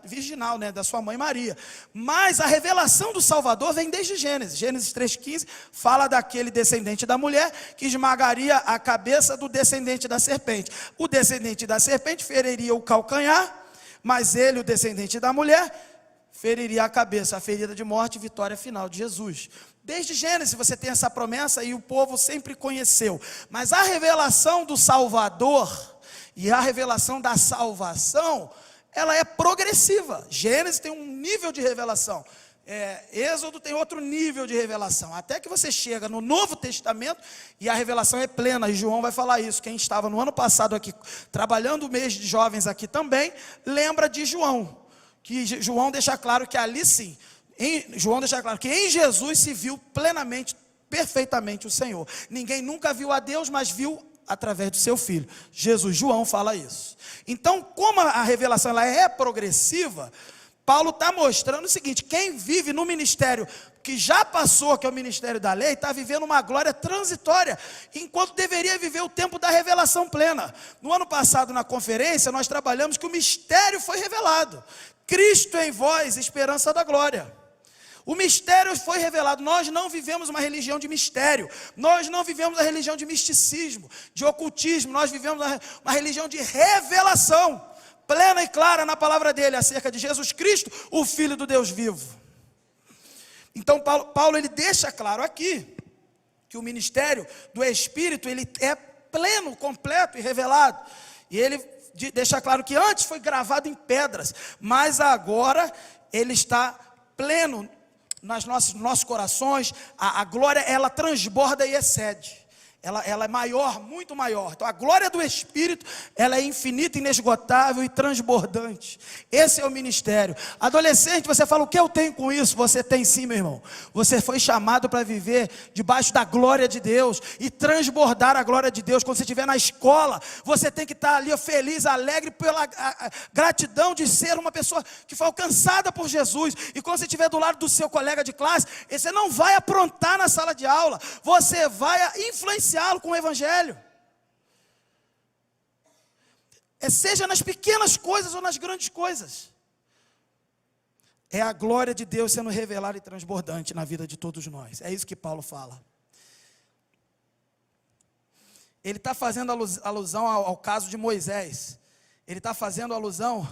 virginal, né, da sua mãe Maria. Mas a revelação do Salvador vem desde Gênesis. Gênesis 3,15 fala daquele descendente da mulher que esmagaria a cabeça do descendente da serpente. O descendente da serpente feriria o calcanhar, mas ele, o descendente da mulher, feriria a cabeça, a ferida de morte e vitória final de Jesus. Desde Gênesis você tem essa promessa e o povo sempre conheceu. Mas a revelação do Salvador e a revelação da salvação, ela é progressiva. Gênesis tem um nível de revelação. Êxodo tem outro nível de revelação, até que você chega no Novo Testamento e a revelação é plena, e João vai falar isso. Quem estava no ano passado aqui, trabalhando o mês de jovens aqui também, lembra de João, que João deixa claro que ali sim, João deixa claro que em Jesus se viu plenamente, perfeitamente o Senhor. Ninguém nunca viu a Deus, mas viu através do seu Filho, Jesus. João fala isso. Então, como a revelação ela é progressiva, Paulo está mostrando o seguinte, quem vive no ministério que já passou, que é o ministério da lei, está vivendo uma glória transitória, enquanto deveria viver o tempo da revelação plena. No ano passado, na conferência, nós trabalhamos que o mistério foi revelado. Cristo em vós, esperança da glória. O mistério foi revelado. Nós não vivemos uma religião de mistério, nós não vivemos a religião de misticismo, de ocultismo, nós vivemos uma religião de revelação plena e clara na palavra dele, acerca de Jesus Cristo, o Filho do Deus vivo. Então Paulo ele deixa claro aqui, que o ministério do Espírito, ele é pleno, completo e revelado. E ele deixa claro que antes foi gravado em pedras, mas agora ele está pleno nos nossos corações. A glória, ela transborda e excede. Ela é maior, muito maior. Então a glória do Espírito, ela é infinita, inesgotável e transbordante. Esse é o ministério. Adolescente, você fala, o que eu tenho com isso? Você tem sim, meu irmão. Você foi chamado para viver debaixo da glória de Deus e transbordar a glória de Deus. Quando você estiver na escola, você tem que estar ali feliz, alegre pela gratidão de ser uma pessoa que foi alcançada por Jesus. E quando você estiver do lado do seu colega de classe, você não vai aprontar na sala de aula, você vai influenciá-lo com o Evangelho. Seja nas pequenas coisas ou nas grandes coisas. É a glória de Deus sendo revelada e transbordante na vida de todos nós. É isso que Paulo fala. Ele está fazendo alusão ao caso de Moisés. Ele está fazendo alusão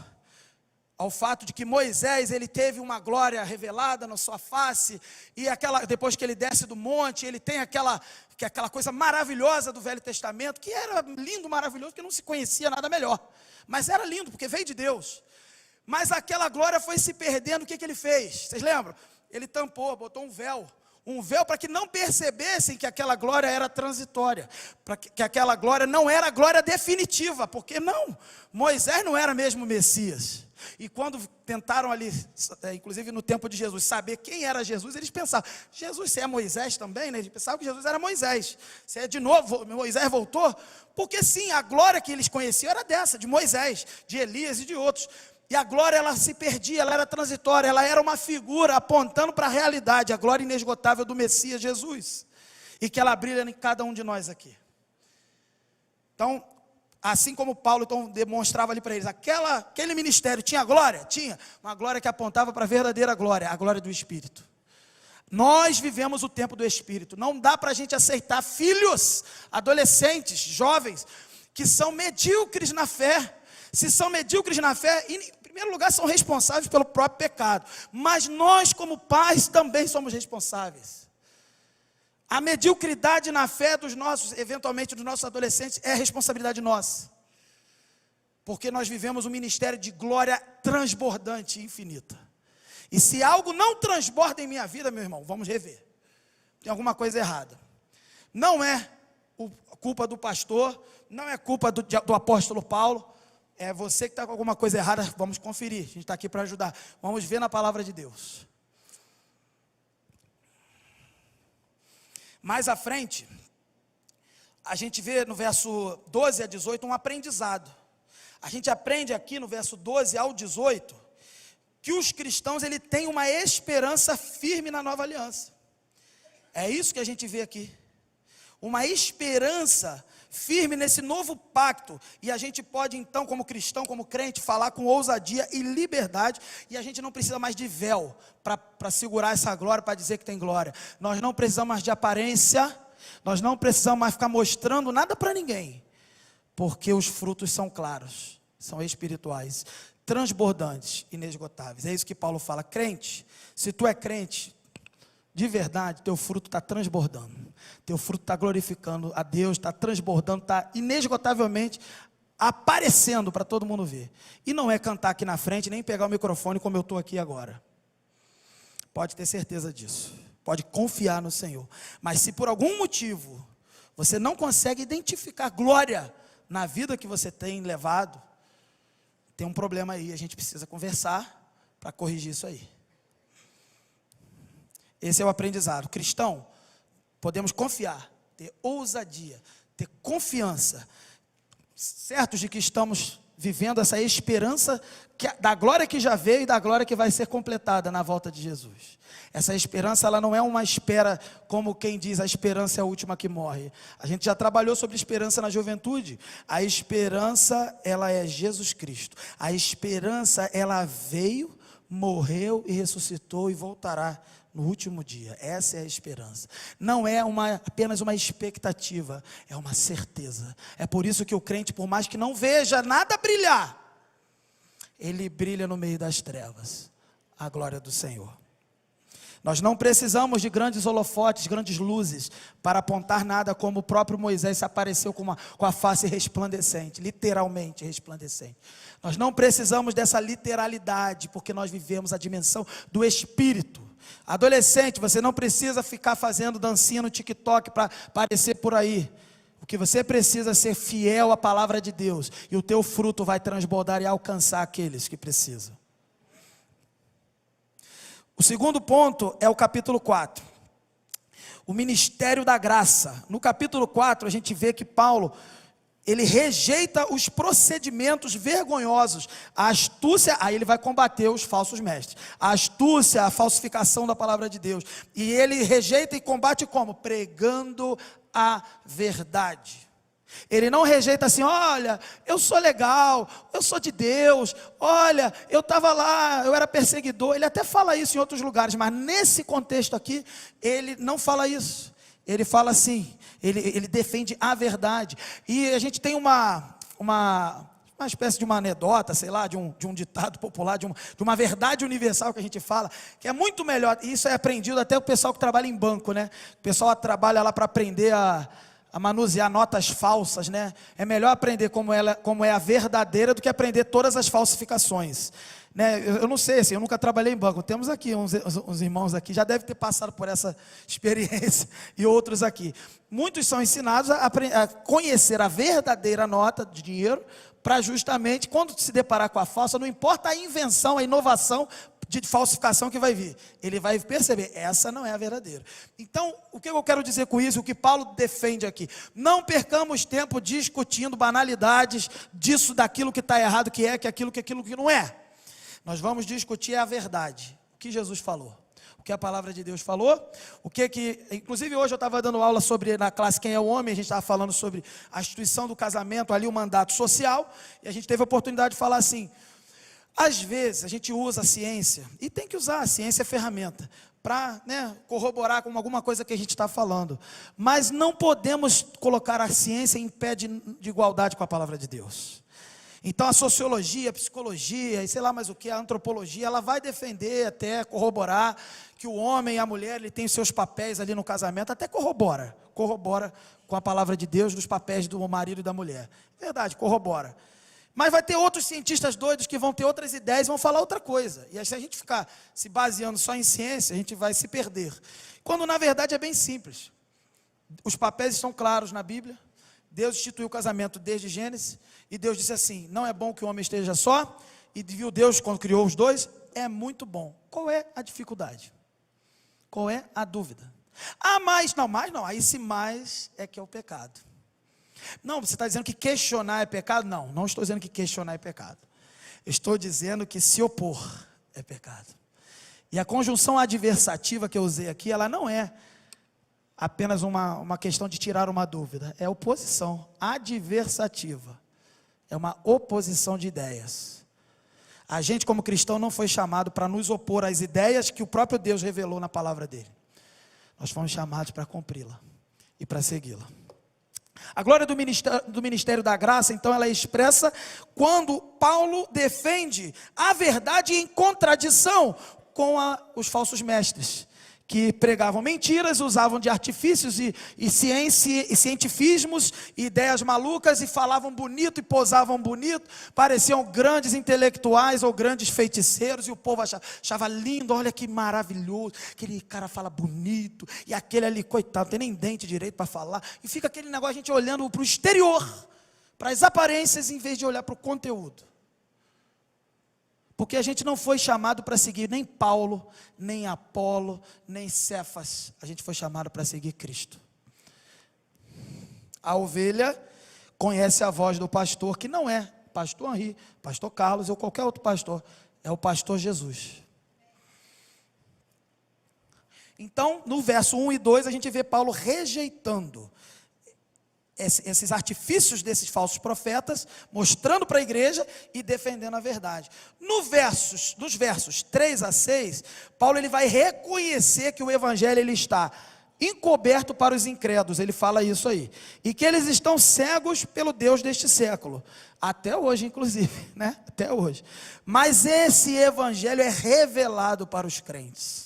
ao fato de que Moisés, ele teve uma glória revelada na sua face, e depois que ele desce do monte, ele tem aquela coisa maravilhosa do Velho Testamento, que era lindo, maravilhoso, que não se conhecia nada melhor, mas era lindo, porque veio de Deus. Mas aquela glória foi se perdendo. O que ele fez? Vocês lembram? Ele tampou, botou um véu. um véu para que não percebessem que aquela glória era transitória, para que aquela glória não era a glória definitiva, porque não, Moisés não era mesmo Messias. E quando tentaram ali, inclusive no tempo de Jesus, saber quem era Jesus, eles pensavam, Jesus, você é Moisés também, né? Eles pensavam que Jesus era Moisés. Você é de novo, Moisés voltou? Porque sim, a glória que eles conheciam era dessa, de Moisés, de Elias e de outros. E a glória, ela se perdia, ela era transitória, ela era uma figura apontando para a realidade, a glória inesgotável do Messias Jesus. E que ela brilha em cada um de nós aqui. Então, assim como Paulo então demonstrava ali para eles, aquele ministério tinha glória? Tinha, uma glória que apontava para a verdadeira glória, a glória do Espírito. Nós vivemos o tempo do Espírito, não dá para a gente aceitar filhos, adolescentes, jovens, que são medíocres na fé. Se são medíocres na fé, em primeiro lugar são responsáveis pelo próprio pecado, mas nós como pais também somos responsáveis. A mediocridade na fé dos nossos, eventualmente dos nossos adolescentes, é responsabilidade nossa. Porque nós vivemos um ministério de glória transbordante e infinita. E se algo não transborda em minha vida, meu irmão, vamos rever. Tem alguma coisa errada. Não é culpa do pastor, não é culpa do apóstolo Paulo. É você que está com alguma coisa errada, vamos conferir. A gente está aqui para ajudar. Vamos ver na palavra de Deus. Mais à frente, a gente vê no verso 12 a 18 um aprendizado. A gente aprende aqui no verso 12 ao 18 que os cristãos têm uma esperança firme na nova aliança. É isso que a gente vê aqui. Uma esperança firme nesse novo pacto, e a gente pode então, como cristão, como crente, falar com ousadia e liberdade, e a gente não precisa mais de véu, para segurar essa glória, para dizer que tem glória. Nós não precisamos mais de aparência, nós não precisamos mais ficar mostrando nada para ninguém, porque os frutos são claros, são espirituais, transbordantes, inesgotáveis. É isso que Paulo fala. Crente, se tu é crente, de verdade, teu fruto está transbordando, teu fruto está glorificando a Deus, está transbordando, está inesgotavelmente aparecendo para todo mundo ver. E não é cantar aqui na frente, nem pegar o microfone como eu estou aqui agora. Pode ter certeza disso, pode confiar no Senhor. Mas se por algum motivo você não consegue identificar glória na vida que você tem levado, tem um problema aí, a gente precisa conversar para corrigir isso aí. Esse é o aprendizado. Cristão, podemos confiar, ter ousadia, ter confiança, certos de que estamos vivendo essa esperança da glória que já veio e da glória que vai ser completada na volta de Jesus. Essa esperança, ela não é uma espera, como quem diz, a esperança é a última que morre. A gente já trabalhou sobre esperança na juventude. A esperança, ela é Jesus Cristo. A esperança, ela veio, morreu e ressuscitou e voltará no último dia. Essa é a esperança. Não é apenas uma expectativa, é uma certeza. É por isso que o crente, por mais que não veja nada brilhar, ele brilha no meio das trevas, a glória do Senhor. Nós não precisamos de grandes holofotes, grandes luzes, para apontar nada, como o próprio Moisés se apareceu com a face resplandecente, literalmente resplandecente. Nós não precisamos dessa literalidade, porque nós vivemos a dimensão do Espírito. Adolescente, você não precisa ficar fazendo dancinha no TikTok para aparecer por aí. O que você precisa é ser fiel à palavra de Deus, e o teu fruto vai transbordar e alcançar aqueles que precisam. O segundo ponto é o capítulo 4. O ministério da graça. No capítulo 4 a gente vê que Paulo, ele rejeita os procedimentos vergonhosos, a astúcia, aí ele vai combater os falsos mestres, a astúcia, a falsificação da palavra de Deus, e ele rejeita e combate como? Pregando a verdade. Ele não rejeita assim, olha, eu sou legal, eu sou de Deus, olha, eu estava lá, eu era perseguidor. Ele até fala isso em outros lugares, mas nesse contexto aqui, ele não fala isso. Ele fala assim, ele defende a verdade. E a gente tem uma espécie de uma anedota, sei lá, de um ditado popular, de uma verdade universal que a gente fala, que é muito melhor. E isso é aprendido até o pessoal que trabalha em banco, né? O pessoal trabalha lá para aprender a manusear notas falsas, né? É melhor aprender como é a verdadeira do que aprender todas as falsificações, né? Eu não sei, assim, eu nunca trabalhei em banco. Temos aqui uns irmãos aqui, já devem ter passado por essa experiência, e outros aqui. Muitos são ensinados a conhecer a verdadeira nota de dinheiro, para justamente, quando se deparar com a falsa, não importa a invenção, a inovação de falsificação que vai vir, ele vai perceber, essa não é a verdadeira. Então, o que eu quero dizer com isso, o que Paulo defende aqui, não percamos tempo discutindo banalidades disso, daquilo que está errado, que aquilo que não é. Nós vamos discutir a verdade, o que Jesus falou, o que a palavra de Deus falou, inclusive hoje eu estava dando aula sobre, na classe Quem é o Homem, a gente estava falando sobre a instituição do casamento, ali o mandato social, e a gente teve a oportunidade de falar assim, às vezes a gente usa a ciência, e tem que usar, a ciência é ferramenta, para, né, corroborar com alguma coisa que a gente está falando, mas não podemos colocar a ciência em pé de igualdade com a palavra de Deus. Então a sociologia, a psicologia, e sei lá mais o que, a antropologia, ela vai defender, até corroborar, que o homem e a mulher, ele tem os seus papéis ali no casamento, até corrobora com a palavra de Deus, dos papéis do marido e da mulher, verdade, corrobora. Mas vai ter outros cientistas doidos que vão ter outras ideias e vão falar outra coisa. E aí, se a gente ficar se baseando só em ciência, a gente vai se perder. Quando na verdade é bem simples. Os papéis estão claros na Bíblia. Deus instituiu o casamento desde Gênesis. E Deus disse assim, não é bom que o homem esteja só. E viu Deus quando criou os dois, é muito bom. Qual é a dificuldade? Qual é a dúvida? Ah, mas não. Aí esse mais é que é o pecado. Não, você está dizendo que questionar é pecado? Não estou dizendo que questionar é pecado. Eu estou dizendo que se opor é pecado. E a conjunção adversativa que eu usei aqui, ela não é apenas uma questão de tirar uma dúvida. É oposição adversativa. É uma oposição de ideias. A gente como cristão não foi chamado para nos opor às ideias que o próprio Deus revelou na palavra dele. Nós fomos chamados para cumpri-la e para segui-la. A glória do ministério da graça, então, ela é expressa quando Paulo defende a verdade em contradição com os falsos mestres, que pregavam mentiras, usavam de artifícios e cientifismos, ideias malucas, e falavam bonito e posavam bonito, pareciam grandes intelectuais ou grandes feiticeiros, e o povo achava lindo, olha que maravilhoso, aquele cara fala bonito, e aquele ali, coitado, não tem nem dente direito para falar, e fica aquele negócio, a gente olhando para o exterior, para as aparências, em vez de olhar para o conteúdo. Porque a gente não foi chamado para seguir nem Paulo, nem Apolo, nem Cefas. A gente foi chamado para seguir Cristo. A ovelha conhece a voz do pastor, que não é pastor Henri, pastor Carlos ou qualquer outro pastor. É o pastor Jesus. Então, no verso 1 e 2, a gente vê Paulo rejeitando esses artifícios desses falsos profetas, mostrando para a igreja e defendendo a verdade. Nos versos 3 a 6, Paulo ele vai reconhecer que o evangelho ele está encoberto para os incrédulos, ele fala isso aí, e que eles estão cegos pelo Deus deste século, até hoje inclusive, né? Até hoje. Mas esse evangelho é revelado para os crentes.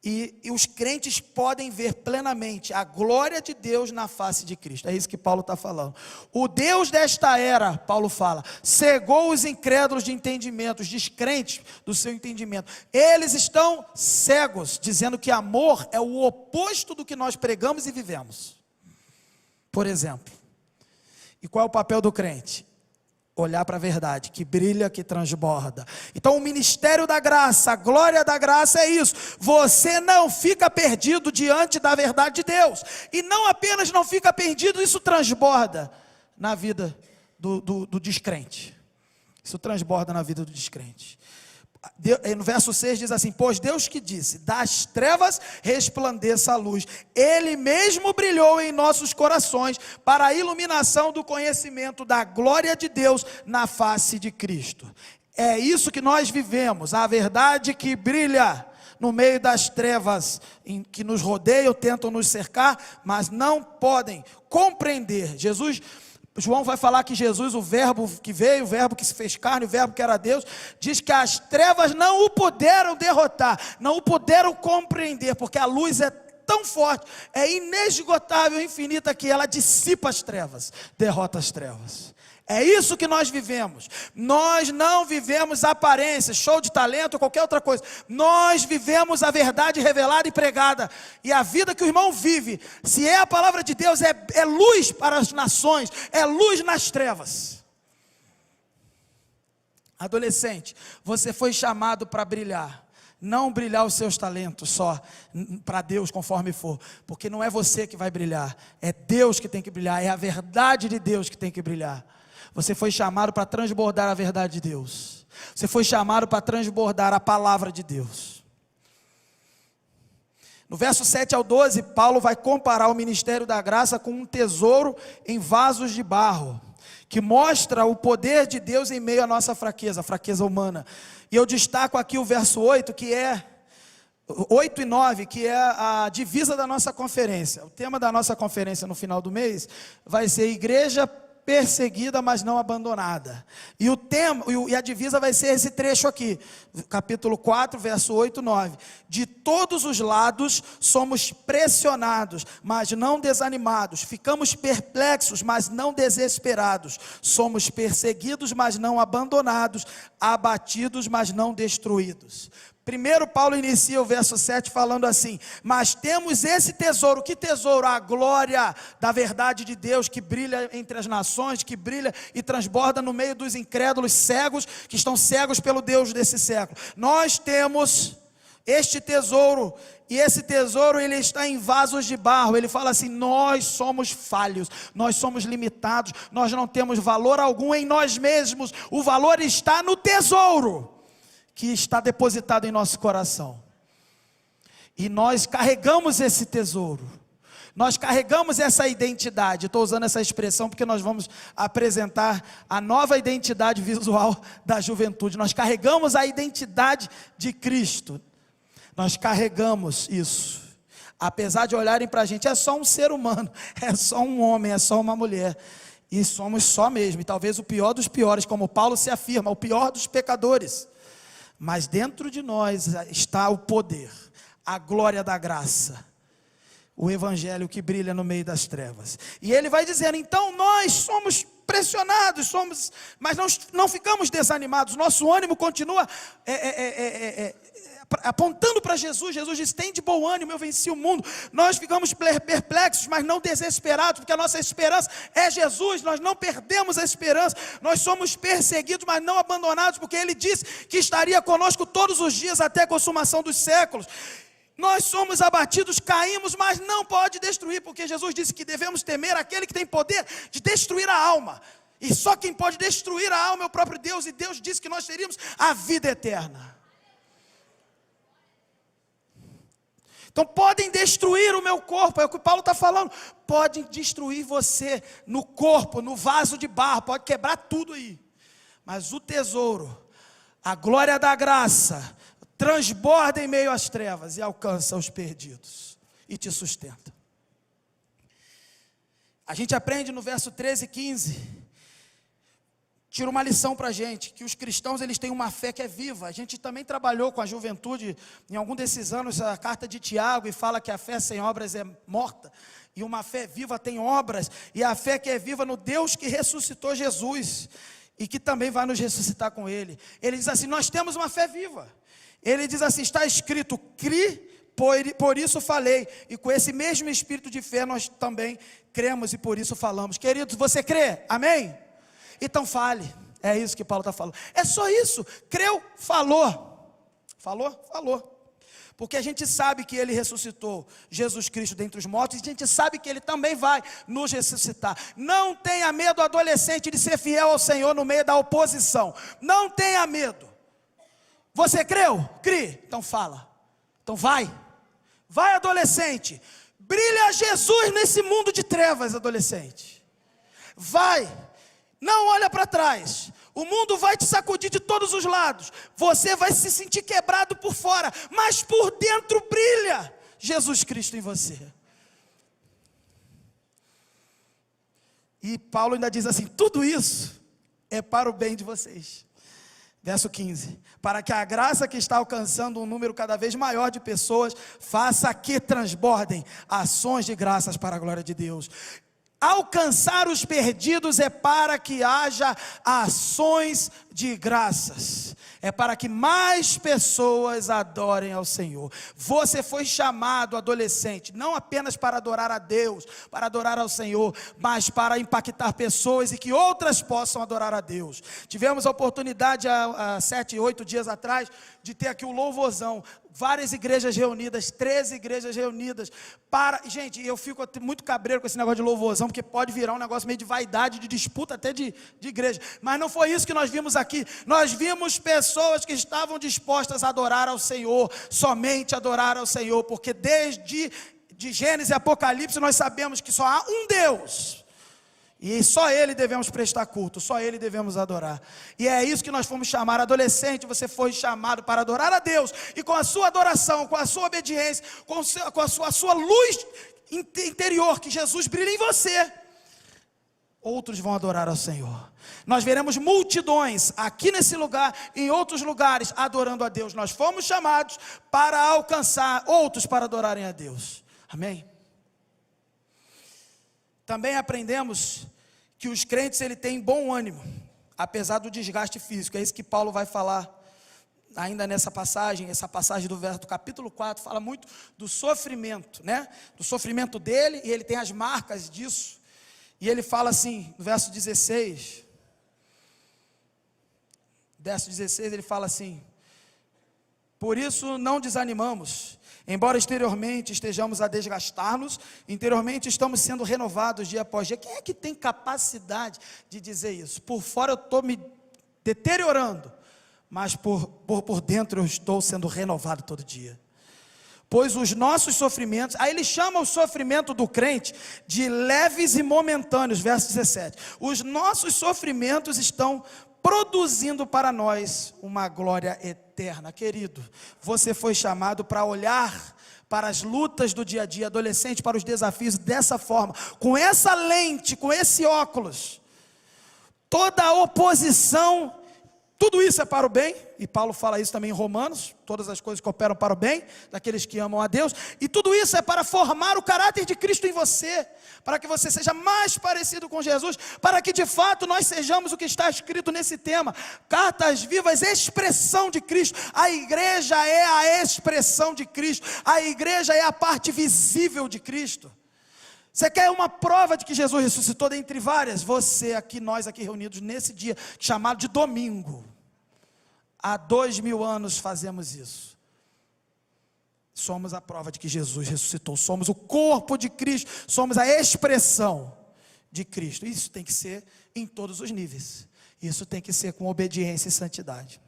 E os crentes podem ver plenamente a glória de Deus na face de Cristo. É isso que Paulo está falando. O Deus desta era, Paulo fala, cegou os incrédulos de entendimento, os descrentes do seu entendimento. Eles estão cegos, dizendo que amor é o oposto do que nós pregamos e vivemos. Por exemplo. E qual é o papel do crente? Olhar para a verdade, que brilha, que transborda. Então o ministério da graça, a glória da graça é isso. Você não fica perdido diante da verdade de Deus. E não apenas não fica perdido, isso transborda na vida do descrente. Isso transborda na vida do descrente. No verso 6 diz assim, pois Deus que disse, das trevas resplandeça a luz, Ele mesmo brilhou em nossos corações, para a iluminação do conhecimento da glória de Deus na face de Cristo. É isso que nós vivemos, a verdade que brilha no meio das trevas que nos rodeiam, tentam nos cercar, mas não podem compreender. João vai falar que Jesus, o verbo que veio, o verbo que se fez carne, o verbo que era Deus, diz que as trevas não o puderam derrotar, não o puderam compreender, porque a luz é tão forte, é inesgotável, infinita, que ela dissipa as trevas, derrota as trevas. É isso que nós vivemos. Nós não vivemos aparência, show de talento ou qualquer outra coisa. Nós vivemos a verdade revelada e pregada. E a vida que o irmão vive, se é a palavra de Deus, é luz para as nações, é luz nas trevas. Adolescente, você foi chamado para brilhar. Não brilhar os seus talentos só para Deus conforme for, porque não é você que vai brilhar, é Deus que tem que brilhar, é a verdade de Deus que tem que brilhar. Você foi chamado para transbordar a verdade de Deus. Você foi chamado para transbordar a palavra de Deus. No verso 7 ao 12, Paulo vai comparar o ministério da graça com um tesouro em vasos de barro, que mostra o poder de Deus em meio à nossa fraqueza, a fraqueza humana. E eu destaco aqui o verso 8, que é 8 e 9, que é a divisa da nossa conferência. O tema da nossa conferência no final do mês vai ser igreja perseguida, mas não abandonada. E o tema, e a divisa vai ser esse trecho aqui, capítulo 4, verso 8 e 9. De todos os lados somos pressionados, mas não desanimados. Ficamos perplexos, mas não desesperados. Somos perseguidos, mas não abandonados. Abatidos, mas não destruídos. Primeiro Paulo inicia o verso 7 falando assim: mas temos esse tesouro. Que tesouro? A glória da verdade de Deus que brilha entre as nações, que brilha e transborda no meio dos incrédulos cegos, que estão cegos pelo Deus desse século. Nós temos este tesouro, e esse tesouro ele está em vasos de barro. Ele fala assim: nós somos falhos, nós somos limitados, nós não temos valor algum em nós mesmos. O valor está no tesouro que está depositado em nosso coração. E nós carregamos esse tesouro. Nós carregamos essa identidade. Estou usando essa expressão porque nós vamos apresentar a nova identidade visual da juventude. Nós carregamos a identidade de Cristo. Nós carregamos isso. Apesar de olharem para a gente, é só um ser humano, é só um homem, é só uma mulher. E somos só mesmo. E talvez o pior dos piores, como Paulo se afirma, o pior dos pecadores. Mas dentro de nós está o poder, a glória da graça, o evangelho que brilha no meio das trevas. E ele vai dizendo: então nós somos pressionados, mas não ficamos desanimados. Nosso ânimo continua apontando para Jesus. Jesus diz: tem de bom ânimo, eu venci o mundo. Nós ficamos perplexos, mas não desesperados, porque a nossa esperança é Jesus. Nós não perdemos a esperança. Nós somos perseguidos, mas não abandonados, porque Ele disse que estaria conosco todos os dias até a consumação dos séculos. Nós somos abatidos, caímos, mas não pode destruir, porque Jesus disse que devemos temer aquele que tem poder de destruir a alma. E só quem pode destruir a alma é o próprio Deus. E Deus disse que nós teríamos a vida eterna. Então podem destruir o meu corpo, é o que Paulo está falando. Podem destruir você no corpo, no vaso de barro, pode quebrar tudo aí. Mas o tesouro, a glória da graça, transborda em meio às trevas e alcança os perdidos e te sustenta. A gente aprende no verso 13 e 15, tira uma lição para a gente, que os cristãos eles têm uma fé que é viva. A gente também trabalhou com a juventude em algum desses anos a carta de Tiago, e fala que a fé sem obras é morta, e uma fé viva tem obras, e a fé que é viva no Deus que ressuscitou Jesus, e que também vai nos ressuscitar com Ele. Ele diz assim: nós temos uma fé viva. Ele diz assim: está escrito, cri, por isso falei, e com esse mesmo espírito de fé nós também cremos e por isso falamos. Queridos, você crê? Amém? Então fale. É isso que Paulo está falando. É só isso. Creu, falou. Falou. Porque a gente sabe que Ele ressuscitou Jesus Cristo dentre os mortos, e a gente sabe que Ele também vai nos ressuscitar. Não tenha medo, adolescente, de ser fiel ao Senhor no meio da oposição. Não tenha medo. Você creu? Crie. Então fala. Então vai. Vai, adolescente. Brilha Jesus nesse mundo de trevas, adolescente. Vai. Não olha para trás. O mundo vai te sacudir de todos os lados. Você vai se sentir quebrado por fora, mas por dentro brilha Jesus Cristo em você. E Paulo ainda diz assim: tudo isso é para o bem de vocês. Verso 15, para que a graça que está alcançando um número cada vez maior de pessoas, faça que transbordem ações de graças para a glória de Deus. Alcançar os perdidos é para que haja ações de graças, é para que mais pessoas adorem ao Senhor. Você foi chamado, adolescente, não apenas para adorar a Deus, para adorar ao Senhor, mas para impactar pessoas e que outras possam adorar a Deus. Tivemos a oportunidade há 7, 8 dias atrás de ter aqui o louvorzão. Várias igrejas reunidas, 13 igrejas reunidas, gente, eu fico muito cabreiro com esse negócio de louvorzão, porque pode virar um negócio meio de vaidade, de disputa até de igreja, mas não foi isso que nós vimos aqui. Nós vimos pessoas que estavam dispostas a adorar ao Senhor, somente adorar ao Senhor, porque desde de Gênesis e Apocalipse nós sabemos que só há um Deus, e só Ele devemos prestar culto, só Ele devemos adorar. E é isso que nós fomos chamar. Adolescente, você foi chamado para adorar a Deus. E com a sua adoração, com a sua obediência, com a sua luz interior, que Jesus brilha em você, outros vão adorar ao Senhor. Nós veremos multidões aqui nesse lugar, em outros lugares, adorando a Deus. Nós fomos chamados para alcançar outros para adorarem a Deus. Amém? Também aprendemos que os crentes têm bom ânimo, apesar do desgaste físico. É isso que Paulo vai falar ainda nessa passagem. Essa passagem do capítulo 4 fala muito do sofrimento, né? Do sofrimento dele, e ele tem as marcas disso. E ele fala assim, no verso 16, ele fala assim: por isso não desanimamos, embora exteriormente estejamos a desgastar-nos, interiormente estamos sendo renovados dia após dia. Quem é que tem capacidade de dizer isso? Por fora eu estou me deteriorando, mas por dentro eu estou sendo renovado todo dia. Pois os nossos sofrimentos, aí ele chama o sofrimento do crente de leves e momentâneos, verso 17. Os nossos sofrimentos estão produzindo para nós uma glória eterna. Querido, você foi chamado para olhar para as lutas do dia a dia, adolescente, para os desafios dessa forma, com essa lente, com esse óculos. Toda a oposição, tudo isso é para o bem, e Paulo fala isso também em Romanos, todas as coisas cooperam para o bem, daqueles que amam a Deus, e tudo isso é para formar o caráter de Cristo em você, para que você seja mais parecido com Jesus, para que de fato nós sejamos o que está escrito nesse tema, cartas vivas, expressão de Cristo. A igreja é a expressão de Cristo, a igreja é a parte visível de Cristo. Você quer uma prova de que Jesus ressuscitou dentre várias? Nós aqui reunidos nesse dia, chamado de domingo. Há 2000 anos fazemos isso. Somos a prova de que Jesus ressuscitou. Somos o corpo de Cristo. Somos a expressão de Cristo. Isso tem que ser em todos os níveis. Isso tem que ser com obediência e santidade.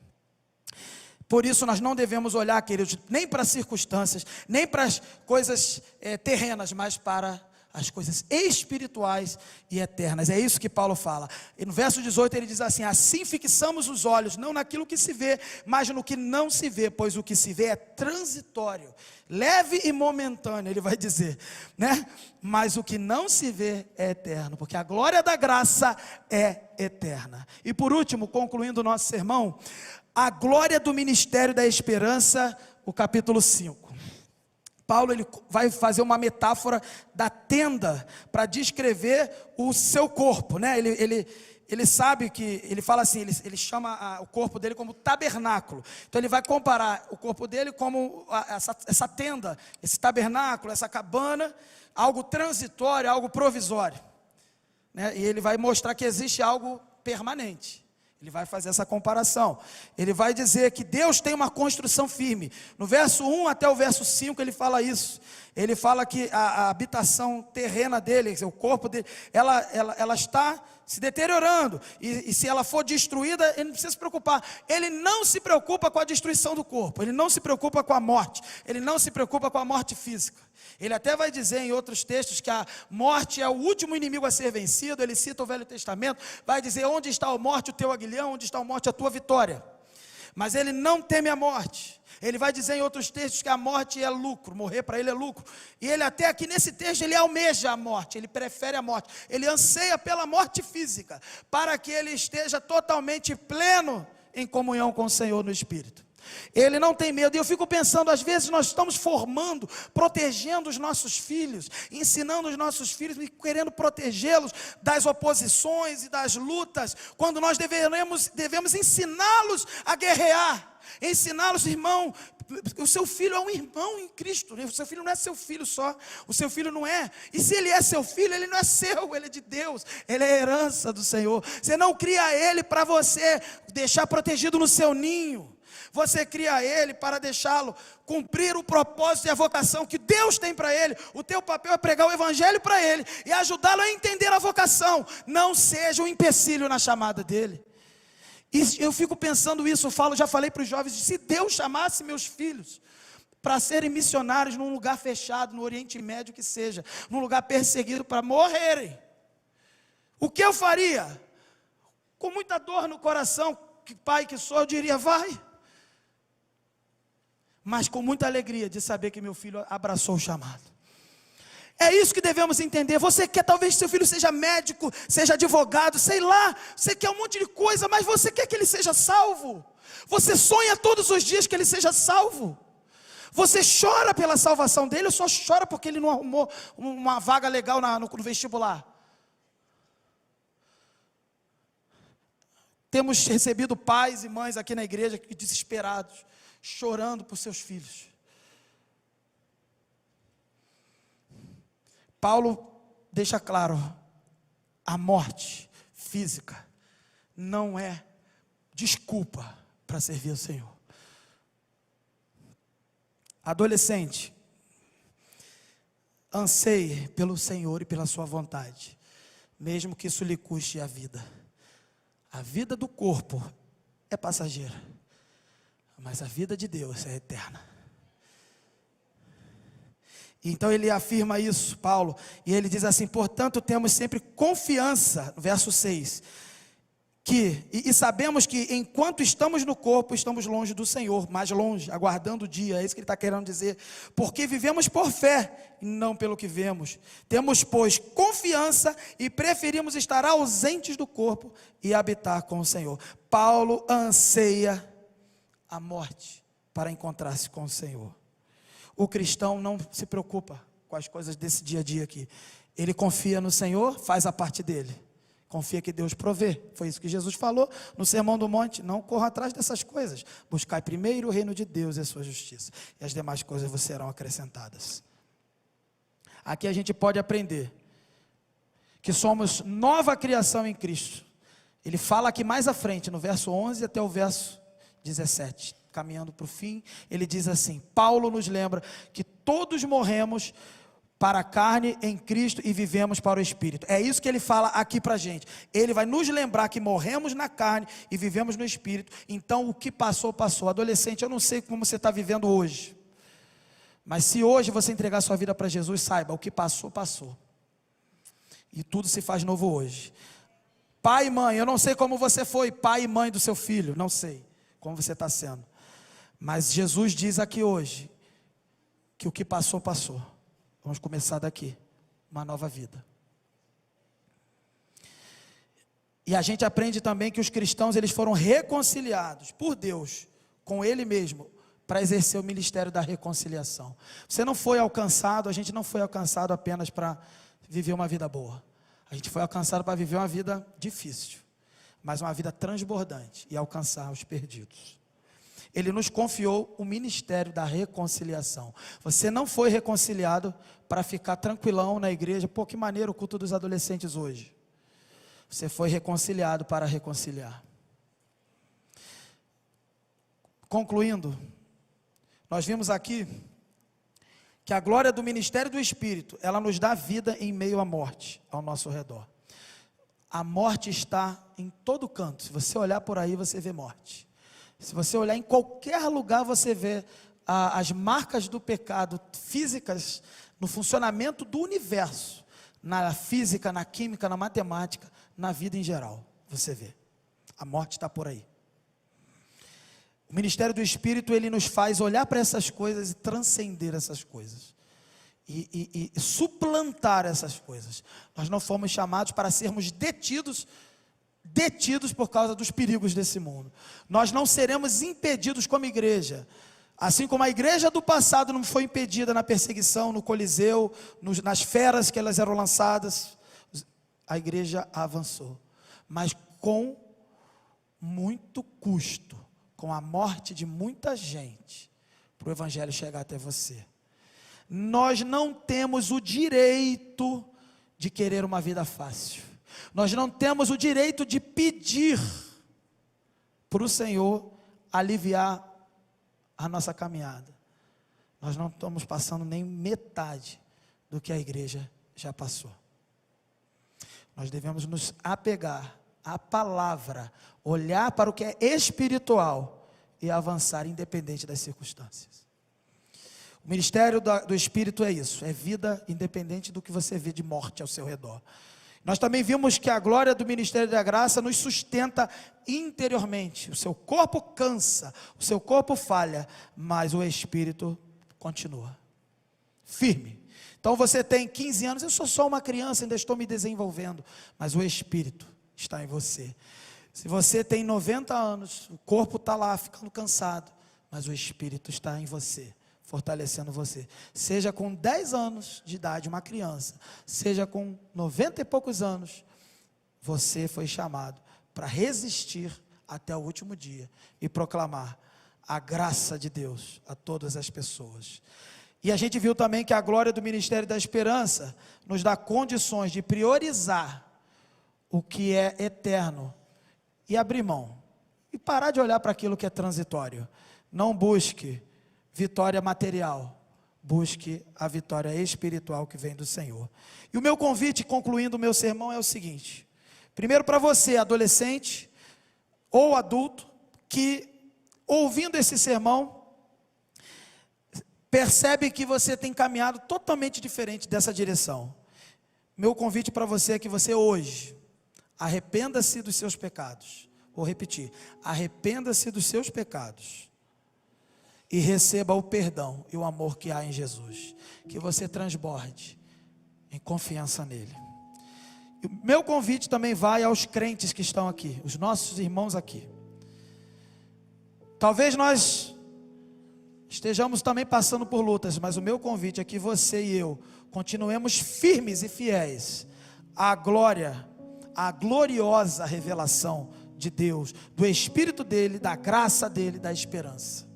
Por isso nós não devemos olhar, queridos, nem para as circunstâncias, nem para as coisas terrenas, mas para as coisas espirituais e eternas. É isso que Paulo fala. E no verso 18 ele diz assim: assim fixamos os olhos, não naquilo que se vê, mas no que não se vê, pois o que se vê é transitório, leve e momentâneo, ele vai dizer, né? Mas o que não se vê é eterno, porque a glória da graça é eterna. E por último, concluindo o nosso sermão, a glória do ministério da esperança, o capítulo 5. Paulo ele vai fazer uma metáfora da tenda para descrever o seu corpo, né? Ele sabe que, ele fala assim, ele chama o corpo dele como tabernáculo. Então ele vai comparar o corpo dele como essa tenda, esse tabernáculo, essa cabana, algo transitório, algo provisório, né? E ele vai mostrar que existe algo permanente. Ele vai fazer essa comparação. Ele vai dizer que Deus tem uma construção firme. No verso 1 até o verso 5 ele fala isso. Ele fala que a habitação terrena dele, o corpo dele, ela está se deteriorando. E se ela for destruída, ele não precisa se preocupar. Ele não se preocupa com a destruição do corpo. Ele não se preocupa com a morte. Ele não se preocupa com a morte física. Ele até vai dizer em outros textos que a morte é o último inimigo a ser vencido. Ele cita o Velho Testamento, vai dizer: onde está a morte, o teu aguilhão, onde está a morte, a tua vitória. Mas ele não teme a morte. Ele vai dizer em outros textos que a morte é lucro, morrer para ele é lucro. E ele até aqui nesse texto, ele almeja a morte, ele prefere a morte. Ele anseia pela morte física, para que ele esteja totalmente pleno em comunhão com o Senhor no Espírito. Ele não tem medo. E eu fico pensando, às vezes nós estamos formando, protegendo os nossos filhos, ensinando os nossos filhos e querendo protegê-los das oposições e das lutas, quando nós devemos ensiná-los a guerrear, ensiná-los, irmão. O seu filho é um irmão em Cristo, o seu filho não é seu filho só, o seu filho não é, e se ele é seu filho, ele não é seu, ele é de Deus, ele é herança do Senhor. Você não cria ele para você deixar protegido no seu ninho, você cria ele para deixá-lo cumprir o propósito e a vocação que Deus tem para ele. O teu papel é pregar o evangelho para ele e ajudá-lo a entender a vocação, não seja um empecilho na chamada dele. E eu fico pensando isso, já falei para os jovens, se Deus chamasse meus filhos para serem missionários num lugar fechado, no Oriente Médio que seja, num lugar perseguido, para morrerem, o que eu faria? Com muita dor no coração, que pai que sou, eu diria, vai. Mas com muita alegria de saber que meu filho abraçou o chamado. É isso que devemos entender. Você quer, talvez seu filho seja médico, seja advogado, sei lá, você quer um monte de coisa, mas você quer que ele seja salvo. Você sonha todos os dias que ele seja salvo. Você chora pela salvação dele, ou só chora porque ele não arrumou uma vaga legal no vestibular? Temos recebido pais e mães aqui na igreja desesperados, chorando por seus filhos. Paulo deixa claro, a morte física não é desculpa para servir ao Senhor. Adolescente, anseie pelo Senhor e pela sua vontade, mesmo que isso lhe custe a vida. A vida do corpo é passageira, mas a vida de Deus é eterna. Então ele afirma isso, Paulo, e ele diz assim: portanto temos sempre confiança, verso 6, e sabemos que enquanto estamos no corpo, estamos longe do Senhor, mais longe, aguardando o dia, é isso que ele está querendo dizer, porque vivemos por fé, e não pelo que vemos, temos pois confiança e preferimos estar ausentes do corpo e habitar com o Senhor. Paulo anseia a morte para encontrar-se com o Senhor. O cristão não se preocupa com as coisas desse dia a dia aqui. Ele confia no Senhor, faz a parte dele. Confia que Deus provê. Foi isso que Jesus falou no Sermão do Monte. Não corra atrás dessas coisas. Buscai primeiro o reino de Deus e a sua justiça, e as demais coisas vos serão acrescentadas. Aqui a gente pode aprender que somos nova criação em Cristo. Ele fala aqui mais à frente, no verso 11 até o verso 17. Caminhando para o fim, ele diz assim: Paulo nos lembra que todos morremos para a carne em Cristo e vivemos para o Espírito. É isso que ele fala aqui para a gente. Ele vai nos lembrar que morremos na carne e vivemos no Espírito. Então o que passou, passou. Adolescente, eu não sei como você está vivendo hoje, mas se hoje você entregar sua vida para Jesus, saiba, o que passou, passou. E tudo se faz novo hoje. Pai e mãe, eu não sei como você foi pai e mãe do seu filho, não sei como você está sendo. Mas Jesus diz aqui hoje que o que passou, passou. Vamos começar daqui, uma nova vida. E a gente aprende também que os cristãos, eles foram reconciliados por Deus com Ele mesmo, para exercer o ministério da reconciliação. Você não foi alcançado, a gente não foi alcançado apenas para viver uma vida boa. A gente foi alcançado para viver uma vida difícil, mas uma vida transbordante e alcançar os perdidos. Ele nos confiou o ministério da reconciliação. Você não foi reconciliado para ficar tranquilão na igreja. Pô, que maneiro o culto dos adolescentes hoje. Você foi reconciliado para reconciliar. Concluindo, nós vimos aqui que a glória do ministério do Espírito, ela nos dá vida em meio à morte ao nosso redor. A morte está em todo canto. Se você olhar por aí, você vê morte. Se você olhar em qualquer lugar, você vê as marcas do pecado físicas no funcionamento do universo, na física, na química, na matemática, na vida em geral. Você vê, a morte está por aí. O ministério do Espírito, ele nos faz olhar para essas coisas e transcender essas coisas, e suplantar essas coisas. Nós não fomos chamados para sermos detidos detidos por causa dos perigos desse mundo. Nós não seremos impedidos como igreja. Assim como a igreja do passado não foi impedida na perseguição, no Coliseu, nas feras que elas eram lançadas, a igreja avançou. Mas com muito custo, com a morte de muita gente, para o evangelho chegar até você. Nós não temos o direito de querer uma vida fácil. Nós não temos o direito de pedir para o Senhor aliviar a nossa caminhada. Nós não estamos passando nem metade do que a igreja já passou. Nós devemos nos apegar à palavra, olhar para o que é espiritual e avançar independente das circunstâncias. O ministério do Espírito é isso, é vida independente do que você vê de morte ao seu redor. Nós também vimos que a glória do ministério da graça nos sustenta interiormente. O seu corpo cansa, o seu corpo falha, mas o Espírito continua firme. Então você tem 15 anos, eu sou só uma criança, ainda estou me desenvolvendo, mas o Espírito está em você. Se você tem 90 anos, o corpo está lá ficando cansado, mas o Espírito está em você, fortalecendo você. Seja com 10 anos de idade, uma criança, seja com 90 e poucos anos, você foi chamado para resistir até o último dia e proclamar a graça de Deus a todas as pessoas. E a gente viu também que a glória do Ministério da Esperança nos dá condições de priorizar o que é eterno e abrir mão e parar de olhar para aquilo que é transitório. Não busque vitória material, busque a vitória espiritual que vem do Senhor. E o meu convite, concluindo o meu sermão, é o seguinte: primeiro, para você, adolescente ou adulto, que ouvindo esse sermão, percebe que você tem caminhado totalmente diferente dessa direção. Meu convite para você é que você hoje, arrependa-se dos seus pecados. Vou repetir, arrependa-se dos seus pecados e receba o perdão e o amor que há em Jesus, que você transborde em confiança nele. E o meu convite também vai aos crentes que estão aqui, os nossos irmãos aqui. Talvez nós estejamos também passando por lutas, mas o meu convite é que você e eu continuemos firmes e fiéis à glória, à gloriosa revelação de Deus, do Espírito dele, da graça dele, da esperança.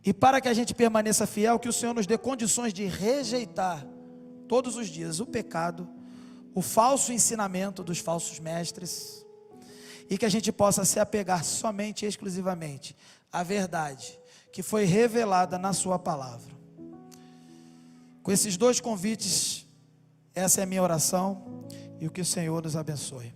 E para que a gente permaneça fiel, que o Senhor nos dê condições de rejeitar todos os dias o pecado, o falso ensinamento dos falsos mestres, e que a gente possa se apegar somente e exclusivamente à verdade que foi revelada na sua palavra. Com esses dois convites, essa é a minha oração, e o que o Senhor nos abençoe.